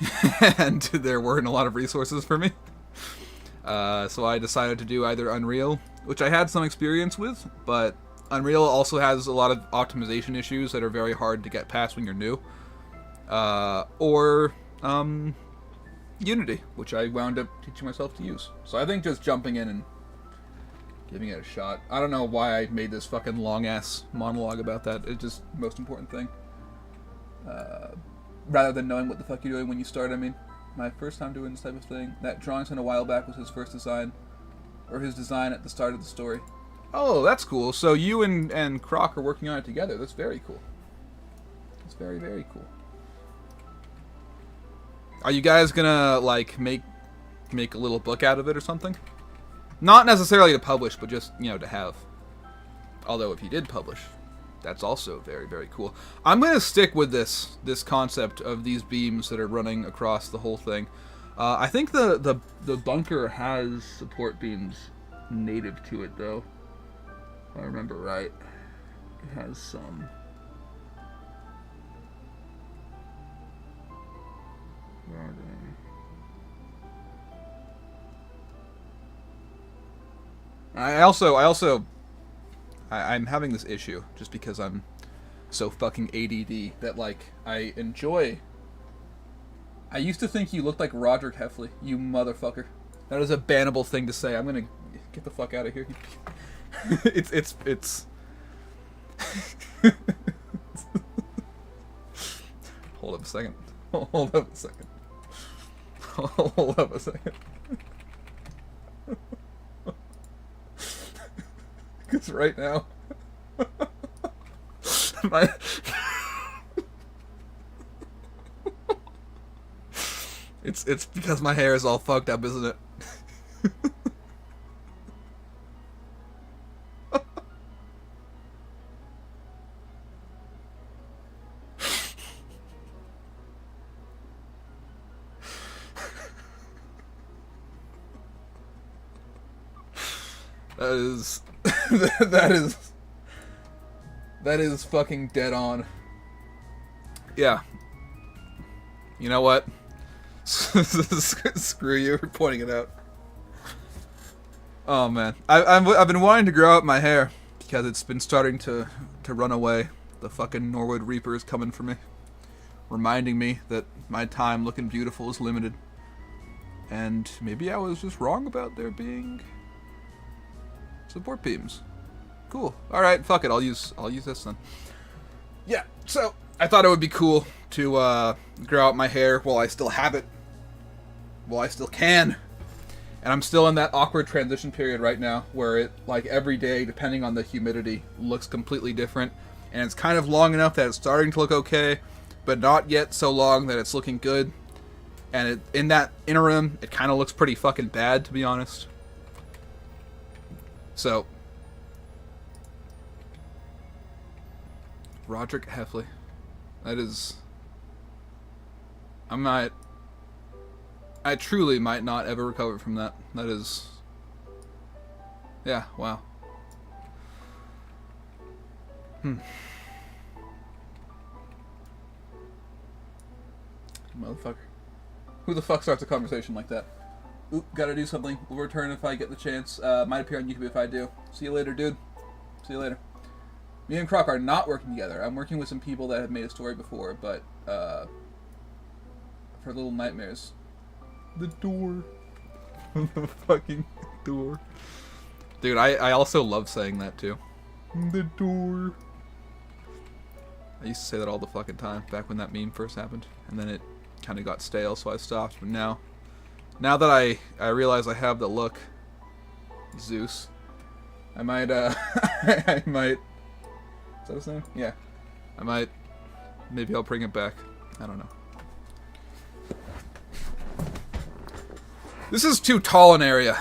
and there weren't a lot of resources for me. So I decided to do either Unreal, which I had some experience with, but Unreal also has a lot of optimization issues that are very hard to get past when you're new, or Unity, which I wound up teaching myself to use. So I think just jumping in and giving it a shot. I don't know why I made this fucking long-ass monologue about that. It's just the most important thing. Rather than knowing what the fuck you're doing when you start, I mean. My first time doing this type of thing. That drawing sent a while back was his first design. Or his design at the start of the story. Oh, that's cool. So you and Croc are working on it together. That's very cool. That's very, very cool. Are you guys gonna, like, make a little book out of it or something? Not necessarily to publish, but just, you know, to have. Although if you did publish, that's also very, very cool. I'm going to stick with this concept of these beams that are running across the whole thing. I think the bunker has support beams native to it, though. If I remember right. It has some. Where are they? I'm having this issue just because I'm so fucking ADD that, like, I used to think you looked like Roderick Heffley, you motherfucker. That is a bannable thing to say. I'm gonna get the fuck out of here. it's Hold up a second. Hold up a second. Hold up a second. Because right now, it's because my hair is all fucked up, isn't it? That is fucking dead on. Yeah. You know what? Screw you for pointing it out. Oh man, I've been wanting to grow out my hair because it's been starting to run away. The fucking Norwood Reaper is coming for me, reminding me that my time looking beautiful is limited. And maybe I was just wrong about there being support beams. Cool. All right, fuck it. I'll use this then. Yeah. So I thought it would be cool to grow out my hair while I still have it, while I still can. And I'm still in that awkward transition period right now, where it, like, every day, depending on the humidity, looks completely different. And it's kind of long enough that it's starting to look okay, but not yet so long that it's looking good. And in that interim, it kind of looks pretty fucking bad, to be honest. So, Roderick Heffley. That is... I truly might not ever recover from that. That is... Yeah, wow. Motherfucker. Who the fuck starts a conversation like that? Oop, gotta do something. We'll return if I get the chance. Might appear on YouTube if I do. See you later, dude. See you later. Me and Croc are not working together. I'm working with some people that have made a story before, but, for Little Nightmares. The door. The fucking door. Dude, I also love saying that, too. The door. I used to say that all the fucking time, back when that meme first happened. And then it kind of got stale, so I stopped. But now, Now that I realize I have the look, Zeus, I might, I might, is that his name? Yeah. I might, maybe I'll bring it back. I don't know. This is too tall an area.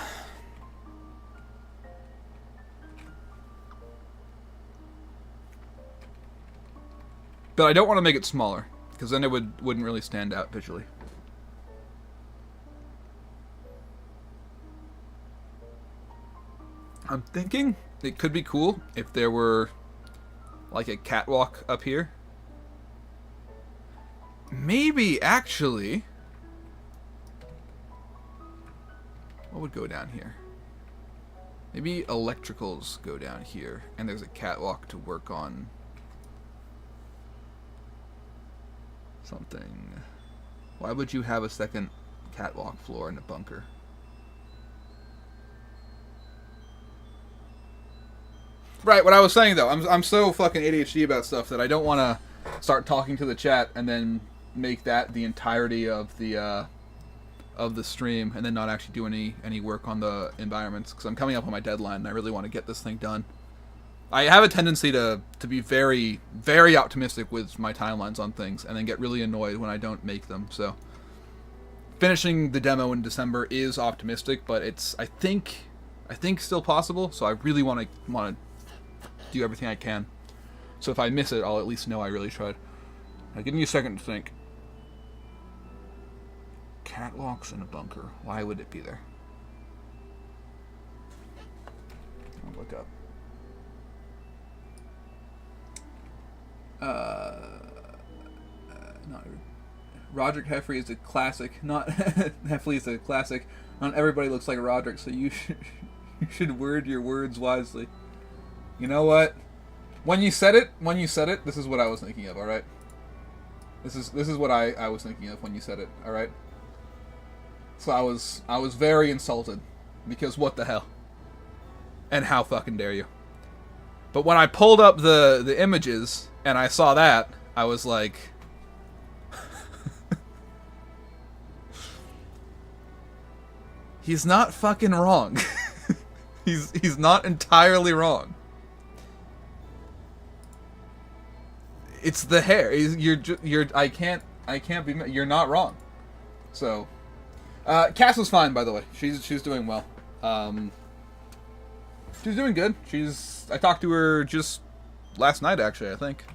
But I don't want to make it smaller, because then it wouldn't really stand out visually. I'm thinking it could be cool if there were like a catwalk up here. Maybe, actually, what would go down here? Maybe electricals go down here, and there's a catwalk to work on something. Why would you have a second catwalk floor in a bunker? Right, what I was saying though, I'm so fucking ADHD about stuff that I don't want to start talking to the chat and then make that the entirety of the stream and then not actually do any work on the environments, because I'm coming up on my deadline and I really want to get this thing done. I have a tendency to be very, very optimistic with my timelines on things and then get really annoyed when I don't make them. So finishing the demo in December is optimistic, but it's I think still possible. So I really want to do everything I can. So if I miss it, I'll at least know I really tried. Now give me a second to think. Catwalks in a bunker. Why would it be there? I'll look up. Not Roderick Heffley is a classic. Not Heffley is a classic. Not everybody looks like Roderick, so you should word your words wisely. You know what? When you said it, this is what I was thinking of. All right. This is what I was thinking of when you said it. All right. So I was very insulted, because what the hell? And how fucking dare you? But when I pulled up the images and I saw that, I was like, he's not fucking wrong. he's not entirely wrong. It's the hair. I can't be. You're not wrong. So, Cass was fine, by the way. She's doing well. She's doing good. I talked to her just last night, actually, I think.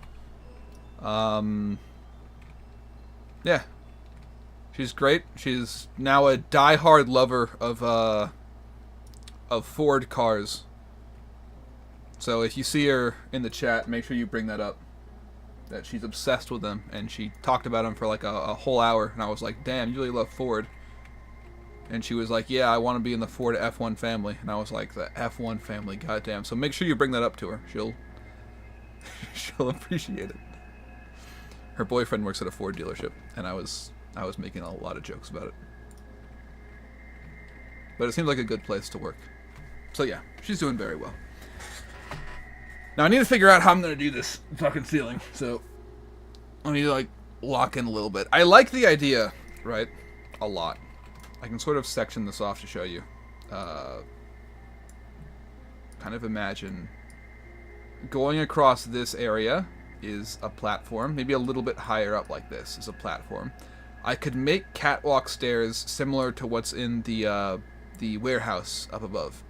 Yeah. She's great. She's now a die-hard lover of Ford cars. So if you see her in the chat, make sure you bring that up. That she's obsessed with them, and she talked about them for like a whole hour, and I was like, damn, you really love Ford. And she was like, yeah, I want to be in the Ford F1 family. And I was like, the F1 family, goddamn. So make sure you bring that up to her. She'll appreciate it. Her boyfriend works at a Ford dealership, and I was making a lot of jokes about it. But it seemed like a good place to work. So yeah, she's doing very well. Now I need to figure out how I'm going to do this fucking ceiling. So let me like lock in a little bit. I like the idea, right? A lot. I can sort of section this off to show you. Kind of imagine going across this area is a platform. Maybe a little bit higher up like this is a platform. I could make catwalk stairs similar to what's in the warehouse up above.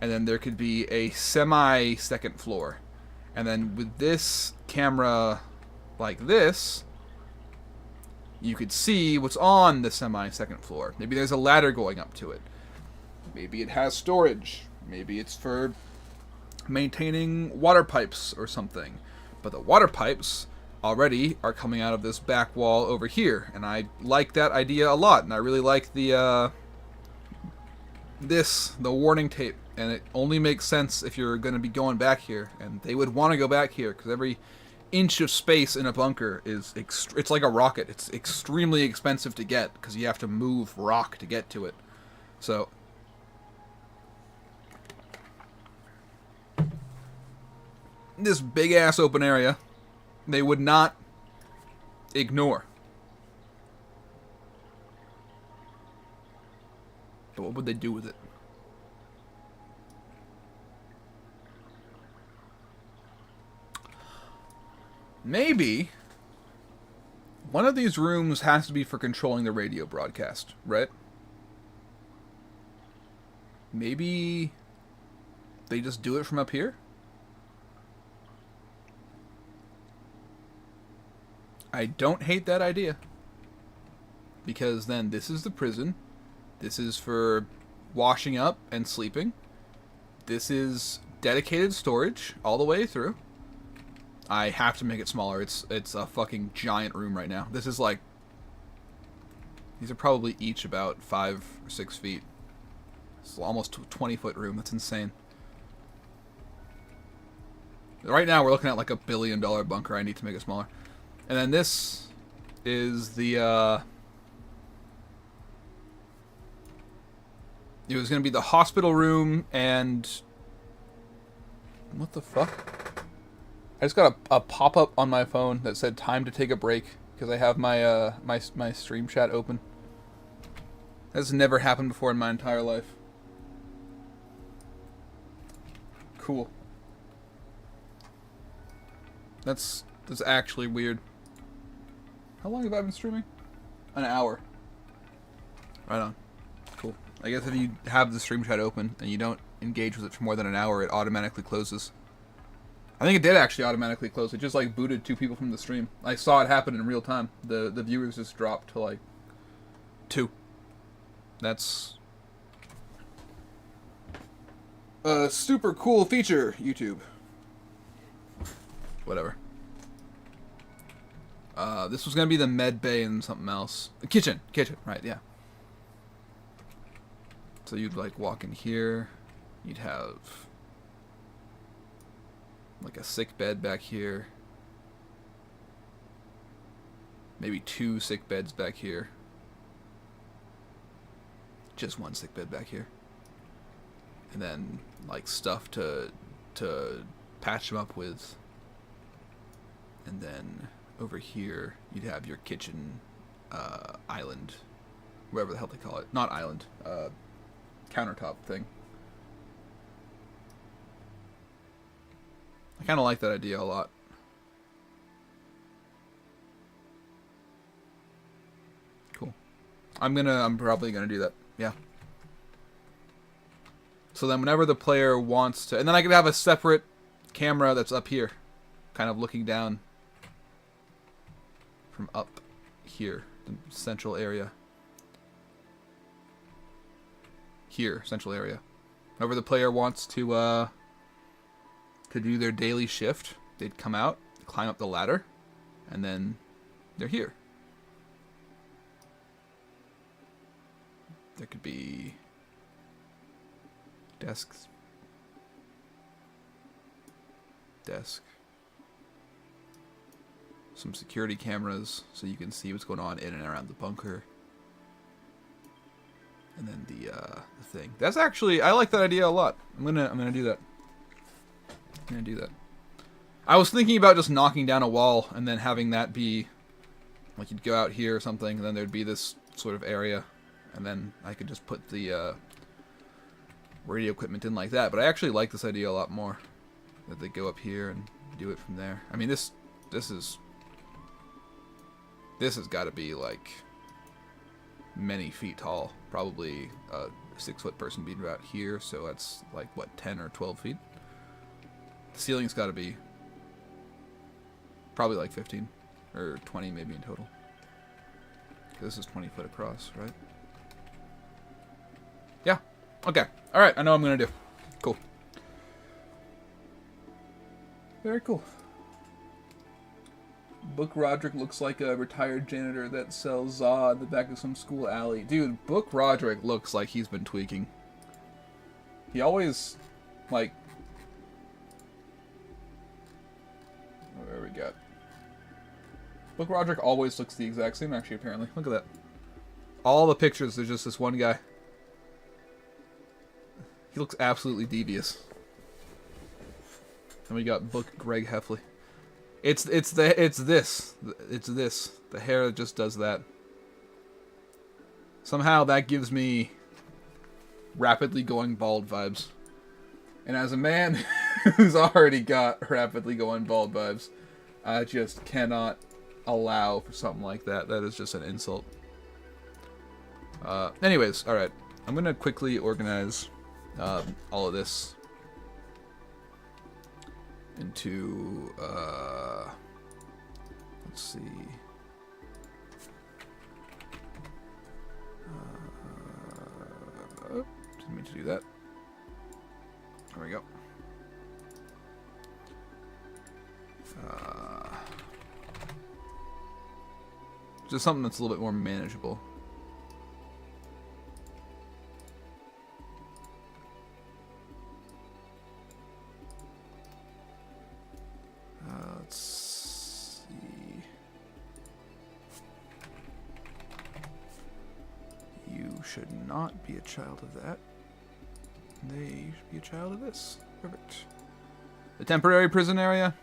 And then there could be a semi-second floor. And then with this camera like this, you could see what's on the semi-second floor. Maybe there's a ladder going up to it. Maybe it has storage. Maybe it's for maintaining water pipes or something. But the water pipes already are coming out of this back wall over here. And I like that idea a lot. And I really like the warning tape. And it only makes sense if you're going to be going back here. And they would want to go back here, because every inch of space in a bunker is it's like a rocket. It's extremely expensive to get, because you have to move rock to get to it. So this big ass open area, they would not ignore. But what would they do with it? Maybe one of these rooms has to be for controlling the radio broadcast, right? Maybe they just do it from up here? I don't hate that idea. Because then this is the prison. This is for washing up and sleeping. This is dedicated storage all the way through. I have to make it smaller. It's a fucking giant room right now. This is like... These are probably each about 5 or 6 feet. It's almost a 20-foot room. That's insane. Right now we're looking at like $1 billion bunker. I need to make it smaller. And then this is the... It was going to be the hospital room and... What the fuck? I just got a pop-up on my phone that said time to take a break because I have my my stream chat open. That's never happened before in my entire life. Cool. That's actually weird. How long have I been streaming? An hour. Right on. Cool. I guess if you have the stream chat open and you don't engage with it for more than an hour, it automatically closes. I think it did actually automatically close. It just like booted 2 people from the stream. I saw it happen in real time. The viewers just dropped to like 2. That's a super cool feature, YouTube. Whatever. This was gonna be the med bay and something else. The kitchen, right? Yeah. So you'd like walk in here. You'd have like a sick bed back here. Maybe 2 sick beds back here. Just 1 sick bed back here. And then like stuff to patch them up with. And then over here you'd have your kitchen island, whatever the hell they call it. Not island, countertop thing. I kind of like that idea a lot. Cool. I'm probably gonna do that. Yeah. So then whenever the player wants to, and then I could have a separate camera that's up here, kind of looking down from up here, the central area. Here, central area. Whenever the player wants to do their daily shift, they'd come out, climb up the ladder, and then they're here. There could be desks. Desk. Some security cameras so you can see what's going on in and around the bunker. And then the thing. That's actually, I like that idea a lot. I'm gonna do that. I'm gonna do that. I was thinking about just knocking down a wall and then having that be like you'd go out here or something, and then there'd be this sort of area, and then I could just put the radio equipment in like that. But I actually like this idea a lot more. That they go up here and do it from there. I mean, this has got to be like many feet tall. Probably a 6-foot person being about here, so that's like what, 10 or 12 feet. The ceiling's got to be probably like 15 or 20 maybe in total. This is 20 foot across, right? Yeah. Okay. All right. I know what I'm gonna do. Cool. Very cool. Book Roderick looks like a retired janitor that sells Zaw in the back of some school alley. Dude, Book Roderick looks like he's been tweaking. He always, like... Where we got? Book Roderick always looks the exact same, actually, apparently. Look at that. All the pictures, there's just this one guy. He looks absolutely devious. And we got Book Greg Heffley. It's this. The hair just does that. Somehow that gives me rapidly going bald vibes. And as a man who's already got rapidly going bald vibes, I just cannot allow for something like that. That is just an insult. Anyways, alright. I'm going to quickly organize all of this into, let's see. Didn't mean to do that. There we go. Just something that's a little bit more manageable. Let's see. You should not be a child of that. They should be a child of this. Perfect. The temporary prison area,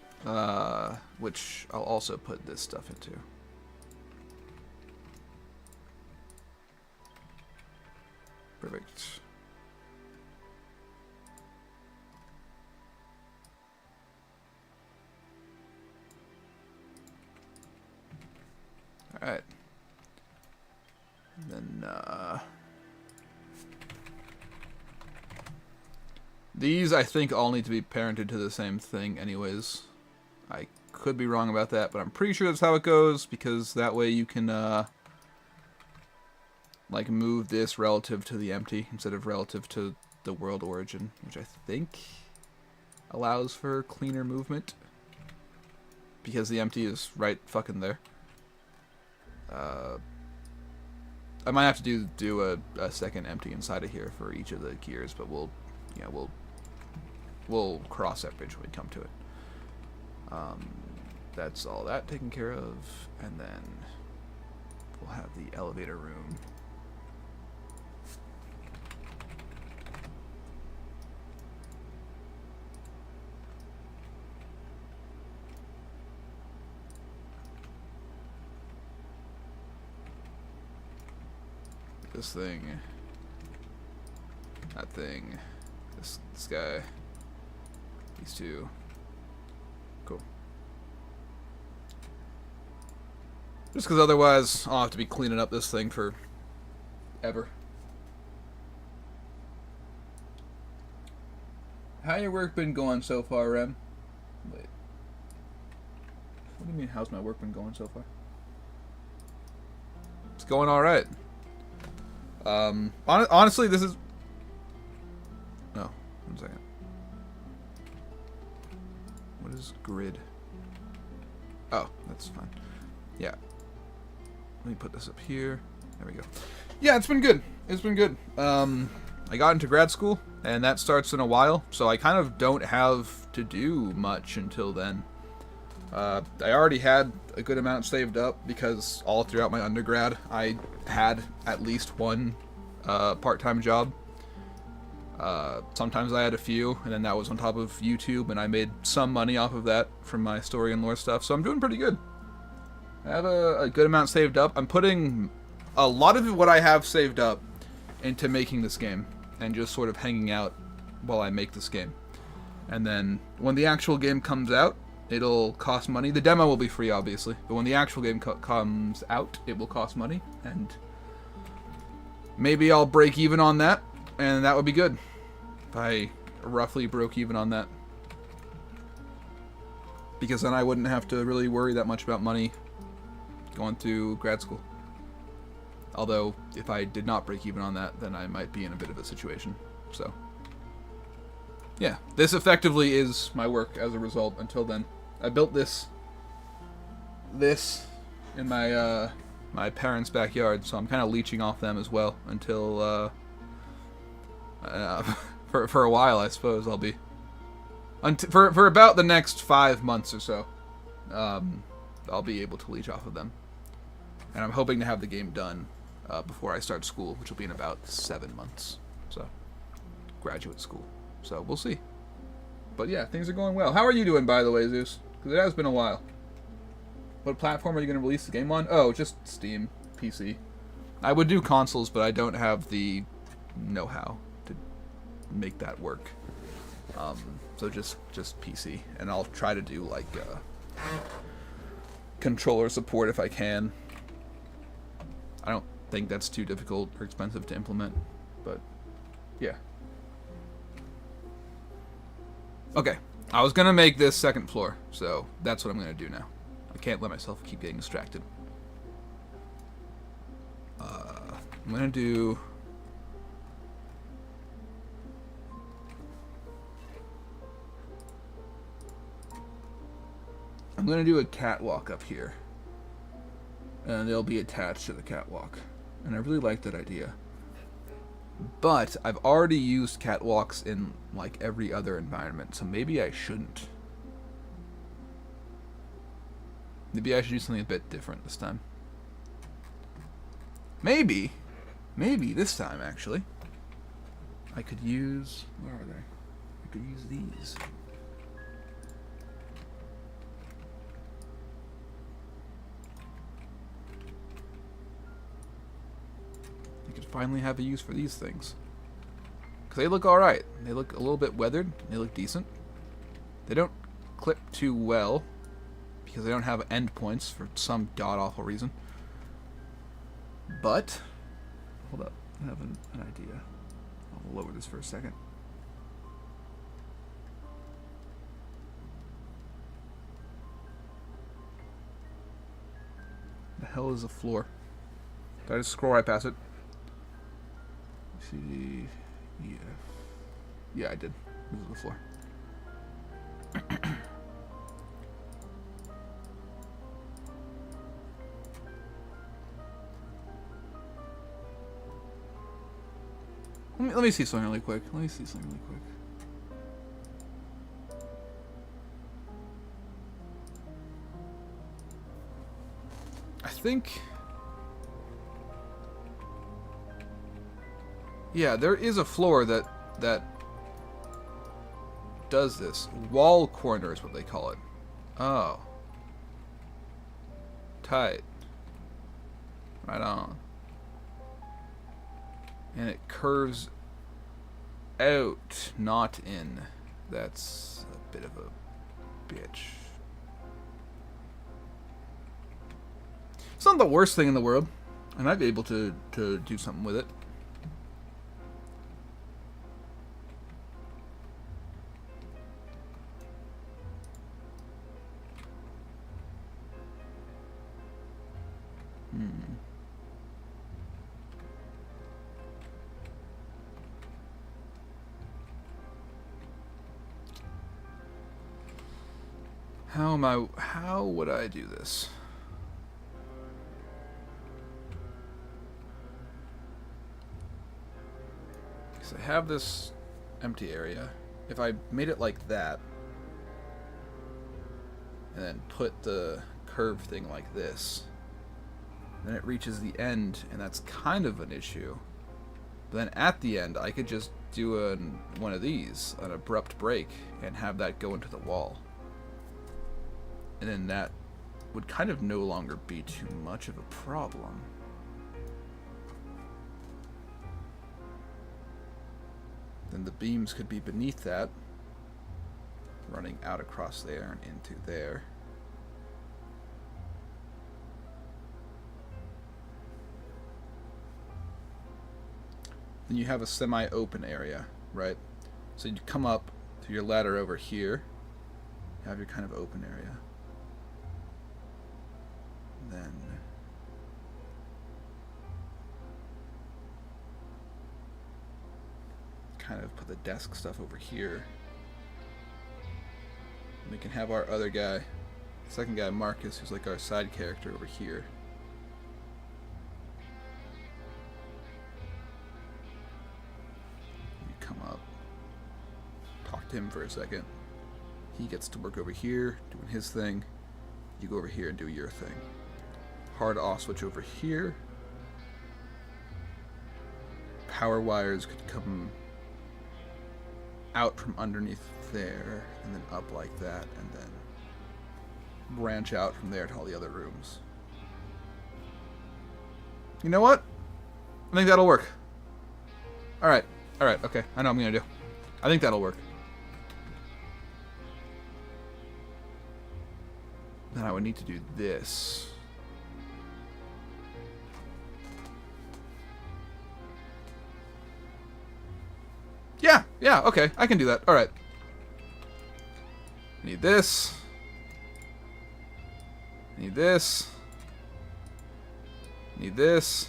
which I'll also put this stuff into. Perfect. Alright. And then, these, I think, all need to be parented to the same thing anyways. I could be wrong about that, but I'm pretty sure that's how it goes, because that way you can, like, move this relative to the empty instead of relative to the world origin, which I think allows for cleaner movement, because the empty is right fucking there. I might have to do a second empty inside of here for each of the gears, but we'll cross that bridge when we come to it. That's all that taken care of, and then we'll have the elevator room. This thing, that thing, this guy, these two. Cool. Just because otherwise I'll have to be cleaning up this thing for ever. How your work been going so far, Rem? Wait. What do you mean, how's my work been going so far? It's going alright. Honestly, this is... Oh, 1 second. What is grid? Oh, that's fine. Yeah. Let me put this up here. There we go. Yeah, it's been good. It's been good. I got into grad school, and that starts in a while, so I kind of don't have to do much until then. I already had a good amount saved up because all throughout my undergrad I had at least one part-time job. Sometimes I had a few, and then that was on top of YouTube, and I made some money off of that from my story and lore stuff, so I'm doing pretty good. I have a good amount saved up. I'm putting a lot of what I have saved up into making this game and just sort of hanging out while I make this game. And then when the actual game comes out, it'll cost money. The demo will be free, obviously, but when the actual game comes out, it will cost money, and maybe I'll break even on that, and that would be good. If I roughly broke even on that. Because then I wouldn't have to really worry that much about money going through grad school. Although, if I did not break even on that, then I might be in a bit of a situation. So, yeah. This effectively is my work as a result until then. I built this in my my parents' backyard, so I'm kind of leeching off them as well until for a while, I suppose I'll be for about the next 5 months or so. I'll be able to leech off of them, and I'm hoping to have the game done before I start school, which will be in about 7 months. So, graduate school. So we'll see. But yeah, things are going well. How are you doing, by the way, Zeus? Because it has been a while. What platform are you going to release the game on? Oh, just Steam, PC. I would do consoles, but I don't have the know-how make that work. So just PC, and I'll try to do like controller support if I can. I don't think that's too difficult or expensive to implement, but yeah. Okay, I was gonna make this second floor, so that's what I'm gonna do now. I can't let myself keep getting distracted. I'm gonna do... I'm gonna do a catwalk up here. And they'll be attached to the catwalk. And I really like that idea. But I've already used catwalks in like every other environment, so maybe I shouldn't. Maybe I should do something a bit different this time. Maybe this time actually, I could use, where are they? I could use these. I could finally have a use for these things. Because they look alright. They look a little bit weathered. They look decent. They don't clip too well because they don't have endpoints for some god-awful reason. But, hold up, I have an idea. I'll lower this for a second. The hell is a floor? Did I just scroll right past it? C, D, E, F. Yeah, I did. This is the floor. Let me see something really quick. I think... yeah, there is a floor that does this. Wall corner is what they call it. Oh. Tight. Right on. And it curves out, not in. That's a bit of a bitch. It's not the worst thing in the world. I might be able to do something with it. How would I do this? Because I have this empty area. If I made it like that, and then put the curved thing like this, then it reaches the end, and that's kind of an issue. But then at the end, I could just do one of these, an abrupt break, and have that go into the wall. And then that would kind of no longer be too much of a problem. Then the beams could be beneath that, running out across there and into there. Then you have a semi-open area, right? So you come up through your ladder over here, you have your kind of open area. Then kind of put the desk stuff over here. And we can have our other guy, second guy, Marcus, who's like our side character over here. You come up, talk to him for a second. He gets to work over here, doing his thing. You go over here and do your thing. Hard off switch over here. Power wires could come out from underneath there and then up like that and then branch out from there to all the other rooms. You know what? I think that'll work. Alright, okay. I know what I'm gonna do. I think that'll work. Then I would need to do this. Yeah, okay. I can do that. Alright. Need this. Need this. Need this.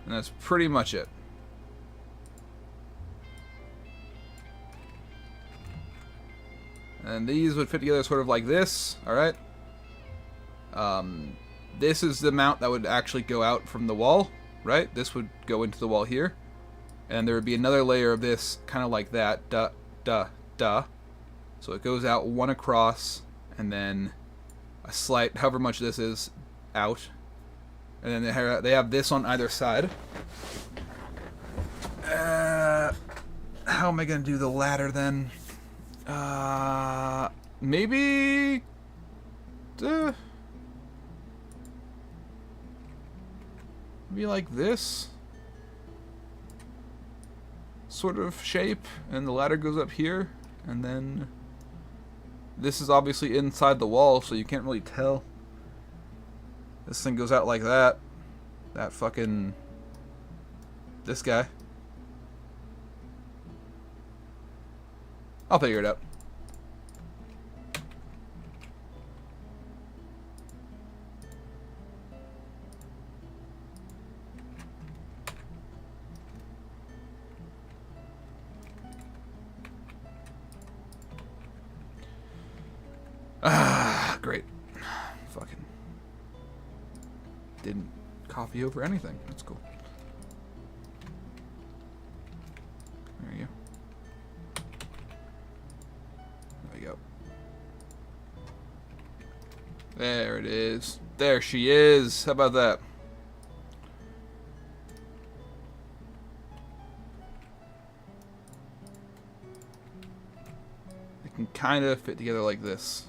And that's pretty much it. And these would fit together sort of like this. Alright. This is the amount that would actually go out from the wall. Right? This would go into the wall here. And there would be another layer of this, kind of like that. Duh, duh, duh. So it goes out one across, and then a slight, however much this is, out. And then they have this on either side. How am I going to do the ladder then? Maybe... maybe like this sort of shape, and the ladder goes up here, and then this is obviously inside the wall, so you can't really tell. This thing goes out like that. That fucking... this guy. I'll figure it out. Ah, great. Fucking didn't copy over anything. That's cool. There you go. There we go. There it is. There she is. How about that? It can kind of fit together like this.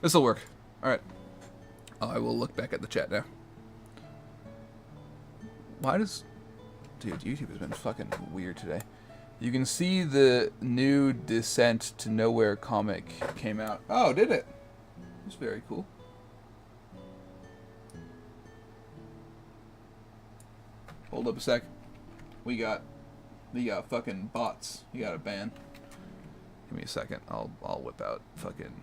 This'll work. Alright. I will look back at the chat now. Why does... dude, YouTube has been fucking weird today. You can see the new Descent to Nowhere comic came out. Oh, did it? That's very cool. Hold up a sec. We got fucking bots. You got a ban. Give me a second. I'll whip out fucking...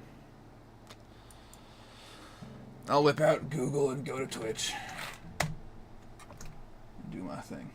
I'll whip out Google and go to Twitch. Do my thing.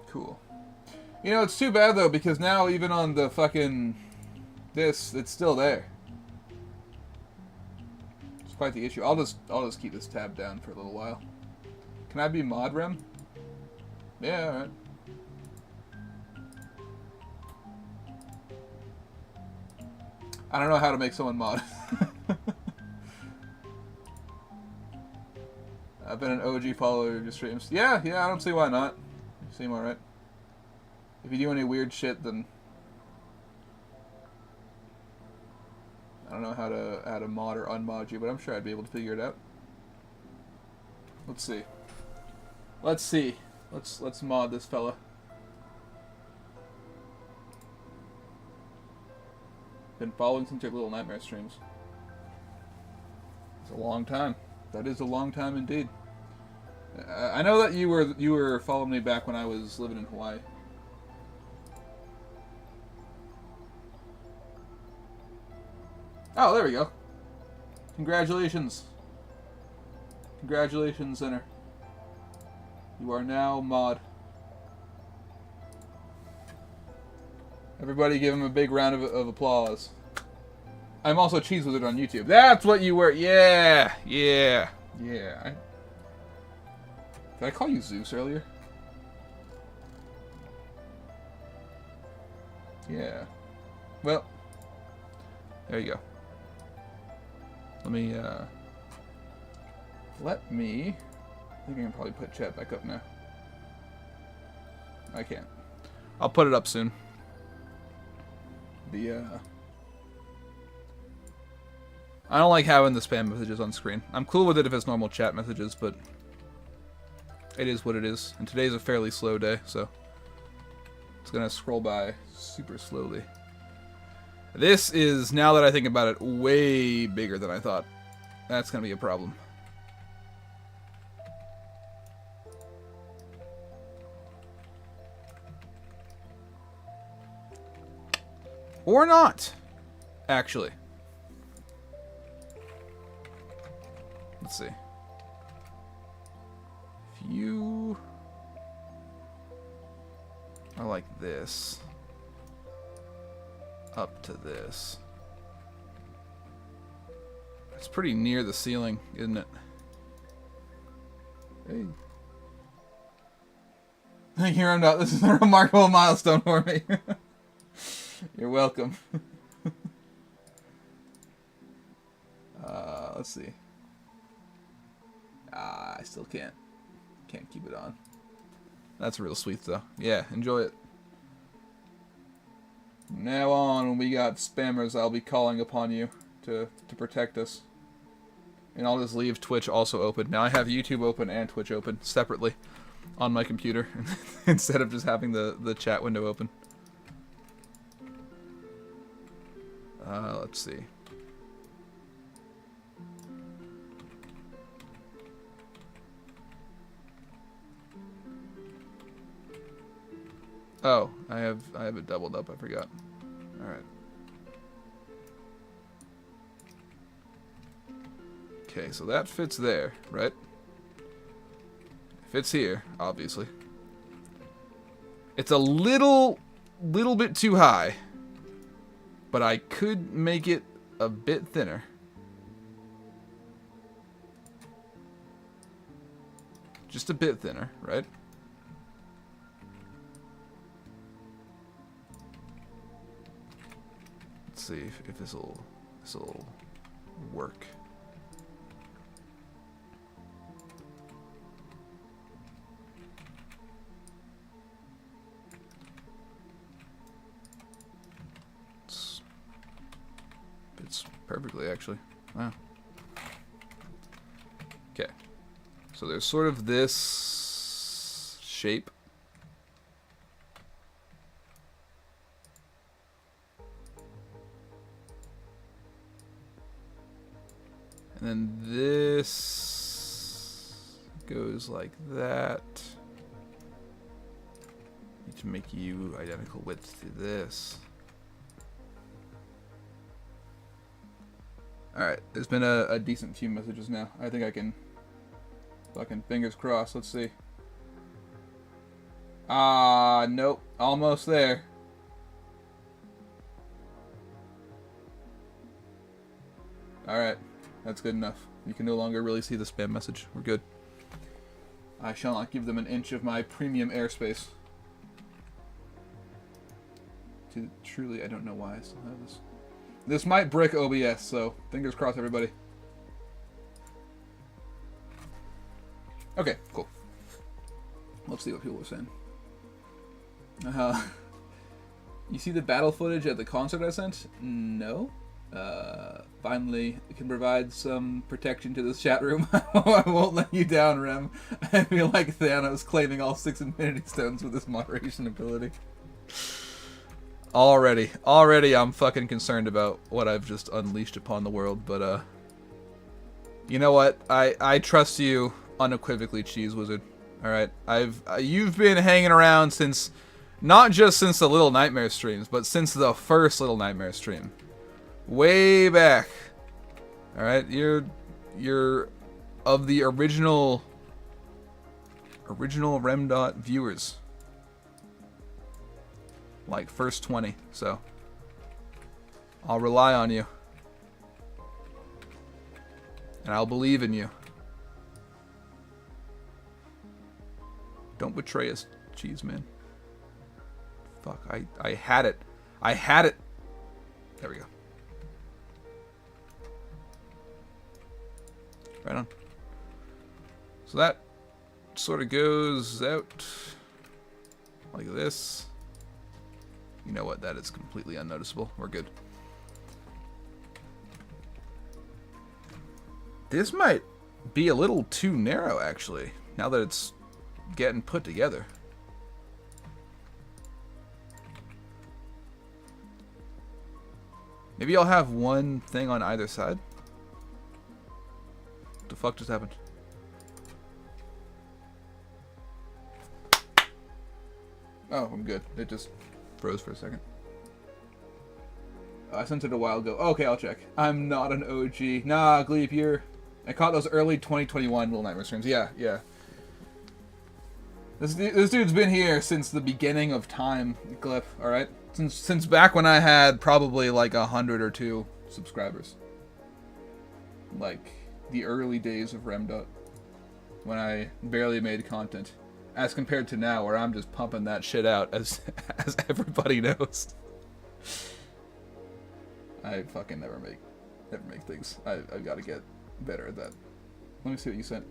Cool. You know, it's too bad though, because now even on the fucking this, it's still there. It's quite the issue. I'll just keep this tab down for a little while. Can I be mod rem? Yeah, alright. I don't know how to make someone mod. I've been an OG follower of your streams. Yeah, I don't see why not. You seem alright. If you do any weird shit, then I don't know how to mod or unmod you, but I'm sure I'd be able to figure it out. Let's see. Let's see. Let's mod this fella. Been following since your Little Nightmare streams. It's a long time. That is a long time indeed. I know that you were following me back when I was living in Hawaii. Oh, there we go. Congratulations. Congratulations, Zinner. You are now mod. Everybody give him a big round of applause. I'm also Cheese Wizard on YouTube. That's what you were. Yeah. Did I call you Zeus earlier? Yeah. Well, There you go. Let me, I think I can probably put chat back up now. I can't. I'll put it up soon. I don't like having the spam messages on screen. I'm cool with it if it's normal chat messages, but it is what it is. And today's a fairly slow day, so it's gonna scroll by super slowly. This is, now that I think about it, way bigger than I thought. That's gonna be a problem. Or not, actually. Let's see. If you are like this, up to this, it's pretty near the ceiling, isn't it? Hey. Thank you, Ramdot. This is a remarkable milestone for me. You're welcome. Let's see. I still can't keep it on. That's real sweet though. Yeah, enjoy it. From now on, when we got spammers, I'll be calling upon you to protect us. And I'll just leave Twitch also open. Now I have YouTube open and Twitch open separately on my computer instead of just having the chat window open. Let's see. Oh, I have it doubled up. I forgot. All right. Okay, so that fits there, right? Fits here, obviously. It's a little bit too high, but I could make it a bit thinner. Just a bit thinner, right? Let's see if this'll work. Fits perfectly, actually. Wow. Okay. So there's sort of this shape. And then this goes like that. Need to make you identical width to this. Alright, there's been a decent few messages now. I think I can fucking fingers crossed. Let's see. Nope. Almost there. Alright. That's good enough. You can no longer really see the spam message. We're good. I shall not give them an inch of my premium airspace. Truly, I don't know why I still have this. This might brick OBS, so fingers crossed, everybody. Okay, cool. Let's see what people are saying. You see the battle footage at the concert I sent? No. Finally, it can provide some protection to this chat room. I won't let you down, Rem. I feel like Thanos claiming all 6 Infinity Stones with this moderation ability. Already I'm fucking concerned about what I've just unleashed upon the world, but, you know what? I trust you unequivocally, Cheese Wizard. Alright? You've been hanging around since, not just since the Little Nightmare streams, but since the first Little Nightmare stream. Way back. Alright? You're of the original Remdot viewers. Like, first 20, so I'll rely on you. And I'll believe in you. Don't betray us, Cheese Man. Fuck, I had it. I had it! There we go. Right on. So that sort of goes out like this. You know what? That is completely unnoticeable. We're good. This might be a little too narrow, actually, now that it's getting put together. Maybe I'll have one thing on either side. What the fuck just happened? Oh, I'm good. It just froze for a second. I sent it a while ago. Okay, I'll check. I'm not an OG. Nah, Gleep, I caught those early 2021 Little Nightmare streams. Yeah. This dude's been here since the beginning of time, Gleep, alright? Since back when I had probably like 100 or 2 subscribers. Like, the early days of Remdot. When I barely made content. As compared to now, where I'm just pumping that shit out, as everybody knows. I fucking never make things. I've got to get better at that. Let me see what you sent.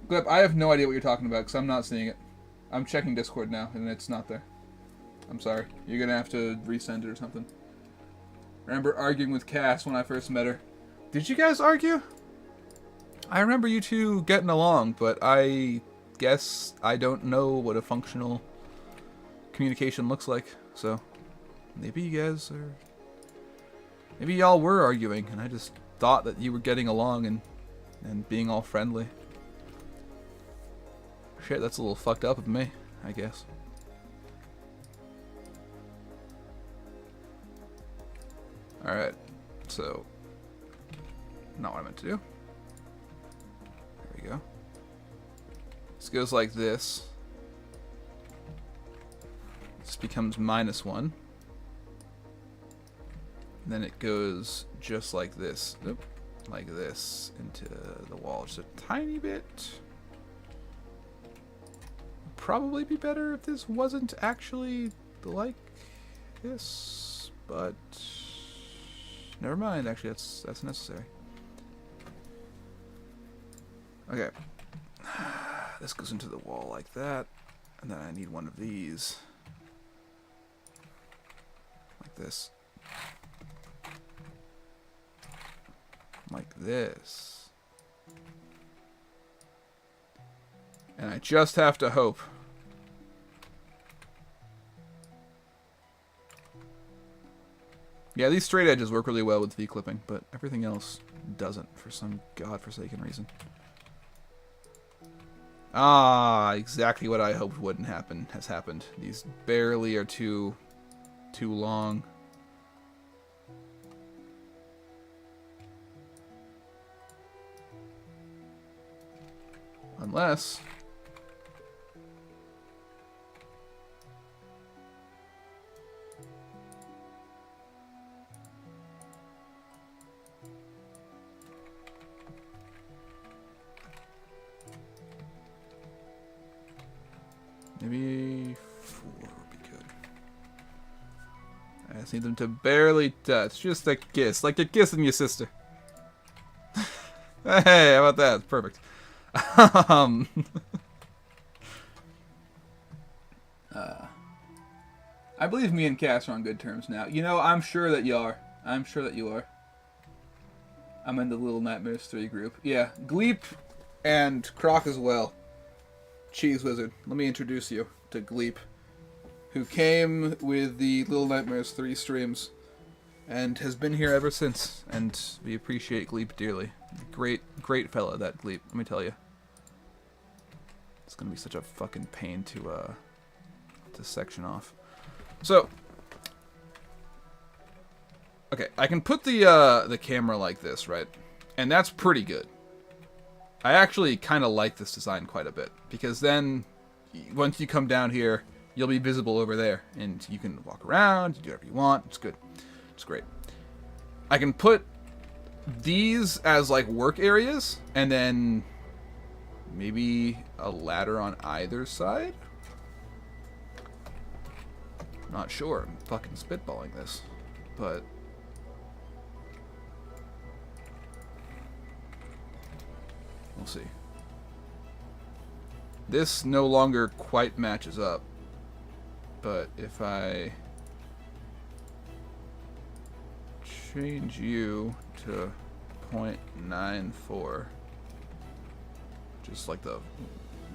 Gleb, I have no idea what you're talking about, because I'm not seeing it. I'm checking Discord now, and it's not there. I'm sorry. You're going to have to resend it or something. Remember arguing with Cass when I first met her. Did you guys argue? I remember you two getting along, but I guess I don't know what a functional communication looks like. So, maybe you guys are... Maybe y'all were arguing, and I just thought that you were getting along and being all friendly. Shit, that's a little fucked up of me, I guess. Alright, so... Not what I meant to do. There we go. This goes like this. This becomes -1. Then it goes just like this. Nope. Like this into the wall. Just a tiny bit. Probably be better if this wasn't actually like this, but never mind. Actually, that's necessary. Okay. This goes into the wall like that, and then I need one of these like this. Like this. And I just have to hope. Yeah, these straight edges work really well with V-clipping, but everything else doesn't for some godforsaken reason. Ah, exactly what I hoped wouldn't happen has happened. These barely are too long. Unless... maybe 4 would be good. I just need them to barely touch. Just a kiss. Like you're kissing your sister. Hey, how about that? Perfect. I believe me and Cass are on good terms now. You know, I'm sure that you are. I'm sure that you are. I'm in the Little Nightmares 3 group. Yeah, Gleep and Croc as well. Cheese Wizard. Let me introduce you to Gleep, who came with the Little Nightmares 3 streams and has been here ever since, and we appreciate Gleep dearly. Great fella, that Gleep, let me tell you. It's gonna be such a fucking pain to section off. So, okay, I can put the camera like this, right? And that's pretty good. I actually kind of like this design quite a bit, because then once you come down here, you'll be visible over there, and you can walk around, do whatever you want. It's good. It's great. I can put these as like work areas, and then maybe a ladder on either side? Not sure. I'm fucking spitballing this, but We'll see. This no longer quite matches up. But if I change you to 0.94, just like the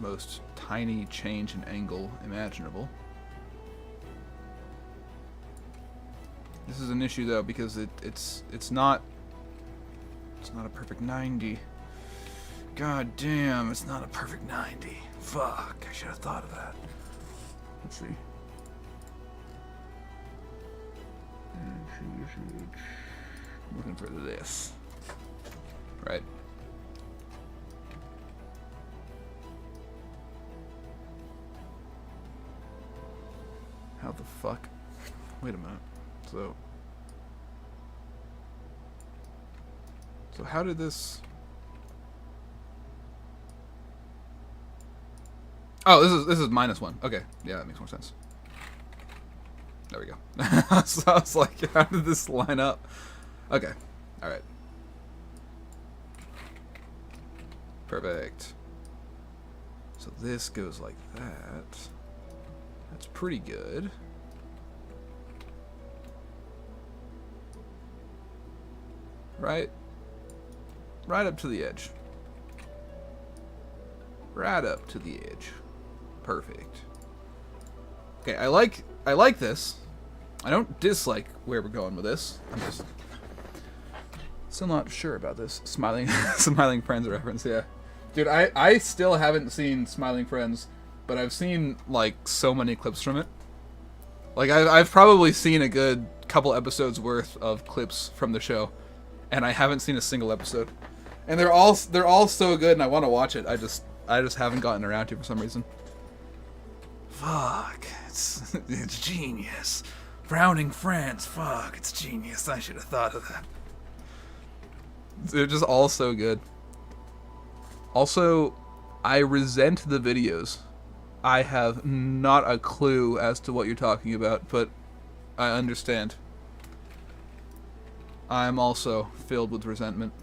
most tiny change in angle imaginable. This is an issue though because it's not a perfect 90. God damn, it's not a perfect 90. Fuck, I should have thought of that. Let's see. I'm looking for this. Right. How the fuck? Wait a minute. So how did this... Oh, this is -1. Okay, yeah, that makes more sense. There we go. So I was like, how did this line up? Okay, all right. Perfect. So this goes like that. That's pretty good. Right up to the edge. Right up to the edge. Perfect. Okay, I like this. I don't dislike where we're going with this. I'm just still not sure about this. Smiling Friends reference, yeah. Dude, I still haven't seen Smiling Friends, but I've seen like so many clips from it. Like I've probably seen a good couple episodes worth of clips from the show, and I haven't seen a single episode. And they're all so good, and I want to watch it. I just haven't gotten around to it for some reason. Fuck, it's genius. Frowning Friends, fuck, it's genius. I should have thought of that. They're just all so good. Also, I resent the videos. I have not a clue as to what you're talking about, but I understand. I'm also filled with resentment.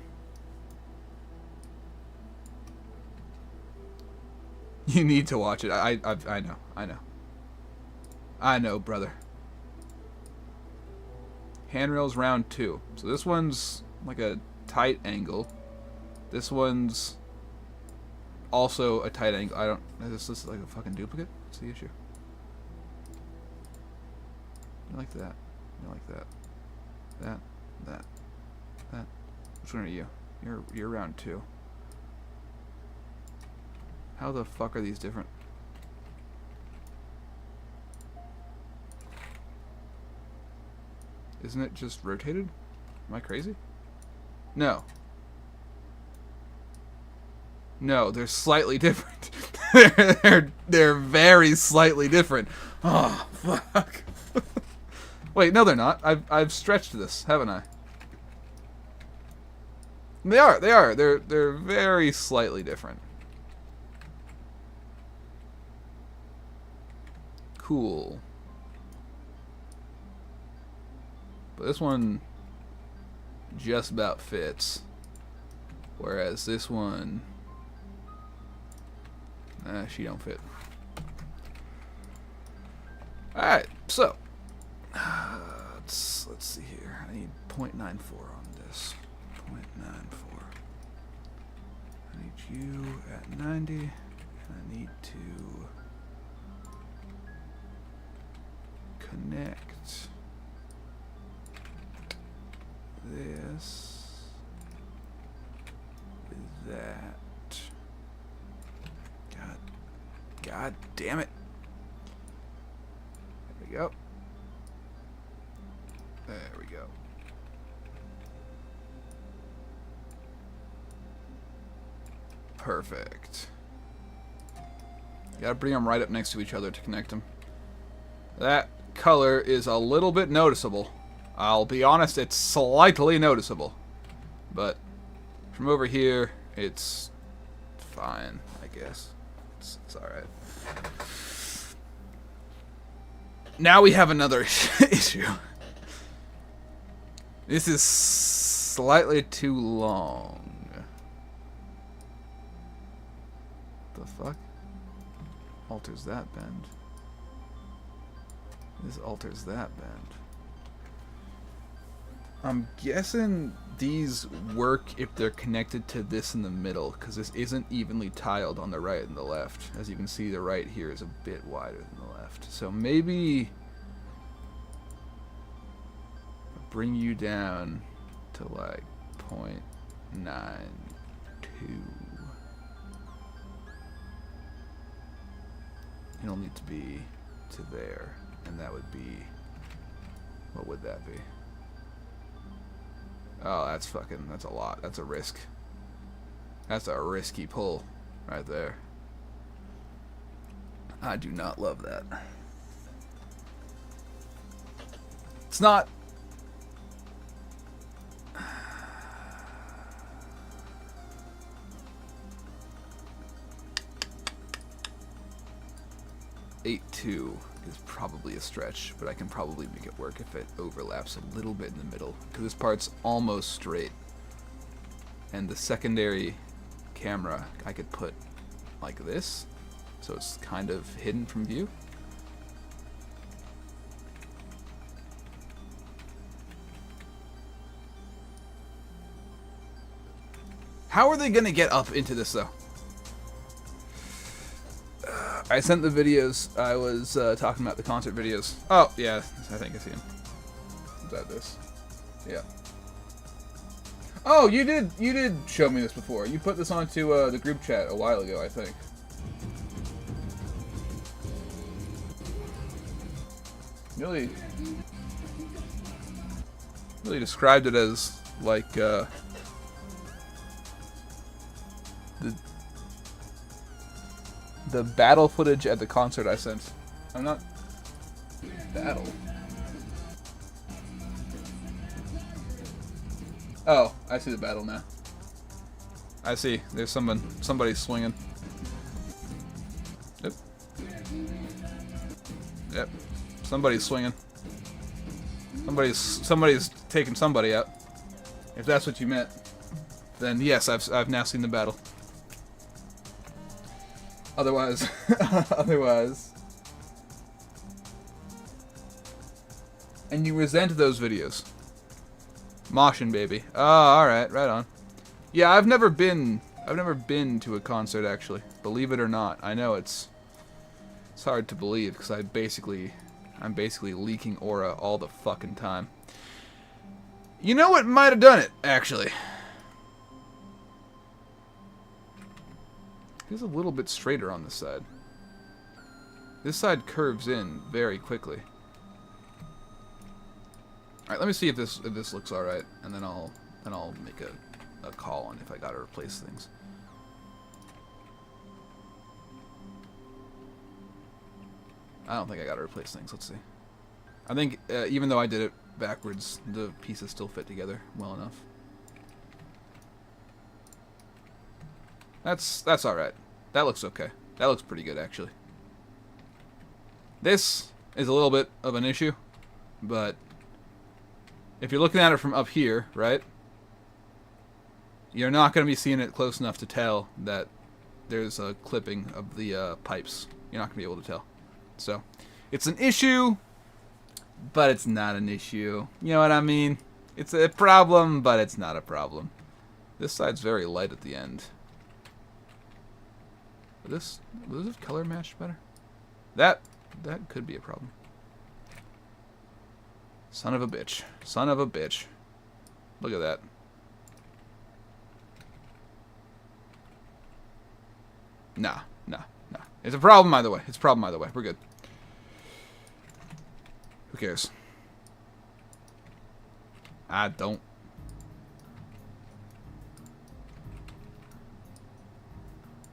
You need to watch it. I know, brother. Handrails round 2. So this one's like a tight angle. This one's also a tight angle. I don't. Is this like a fucking duplicate? What's the issue? You like that? You like that? That. Which one are you? You're round 2. How the fuck are these different? Isn't it just rotated? Am I crazy? No. No, they're slightly different. they're very slightly different. Oh, fuck. Wait, no they're not. I've stretched this, haven't I? They are. They're very slightly different. Cool. But this one just about fits. Whereas this one, she don't fit. Alright, so let's see here. I need 0.94 on this. 0.94. I need you at 90, and I need to connect this with that. God damn it. There we go. There we go. Perfect. Gotta bring them right up next to each other to connect them. That color is a little bit noticeable. I'll be honest, it's slightly noticeable. But from over here, it's fine, I guess. It's alright. Now we have another issue. This is slightly too long. The fuck? Alters that bend. This alters that bend. I'm guessing these work if they're connected to this in the middle, because this isn't evenly tiled on the right and the left. As you can see, the right here is a bit wider than the left. So maybe bring you down to like 0.92. You'll need to be to there, and that would be, what would that be? Oh, that's a lot. That's a risk. That's a risky pull right there. I do not love that. It's not... .82 is probably a stretch, but I can probably make it work if it overlaps a little bit in the middle, because this part's almost straight. And the secondary camera I could put like this, so it's kind of hidden from view. How are they gonna get up into this though? I sent the videos. I was talking about the concert videos. Oh, yeah. I think I see him. Is that this? Yeah. Oh, you did show me this before. You put this onto the group chat a while ago, I think. Really described it as like the battle footage at the concert I sent. I'm not... Battle? Oh, I see the battle now. I see. There's somebody swinging. Yep. Yep. Somebody's swinging. Somebody's taking somebody out. If that's what you meant, then yes, I've now seen the battle. Otherwise, and you resent those videos. Moshin, baby. Oh, all right, right on. Yeah, I've never been to a concert actually. Believe it or not, I know it's hard to believe because I'm basically leaking aura all the fucking time. You know what might have done it actually? It's a little bit straighter on this side. This side curves in very quickly. All right, let me see if this looks all right, and then I'll make a call on if I gotta replace things. I don't think I gotta replace things. Let's see. I think even though I did it backwards, the pieces still fit together well enough. That's all right. That looks okay. That looks pretty good actually. This is a little bit of an issue, but if you're looking at it from up here, right, you're not going to be seeing it close enough to tell that there's a clipping of the pipes. You're not going to be able to tell. So, it's an issue, but it's not an issue. You know what I mean? It's a problem, but it's not a problem. This side's very light at the end. Was this color matched better? That could be a problem. Son of a bitch. Son of a bitch. Look at that. Nah. It's a problem either way. It's a problem either way. We're good. Who cares? I don't.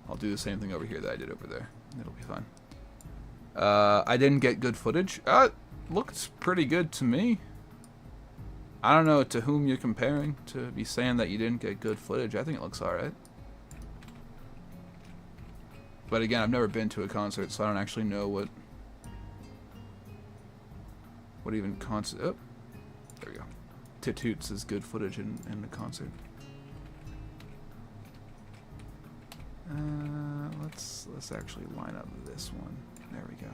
I'll do the same thing over here that I did over there. It'll be fine. I didn't get good footage. Looks pretty good to me. I don't know to whom you're comparing to be saying that you didn't get good footage. I think it looks alright. But again, I've never been to a concert, so I don't actually know what even concert... Oh, there we go. Titoots is good footage in the concert. let's actually line up this one. There we go.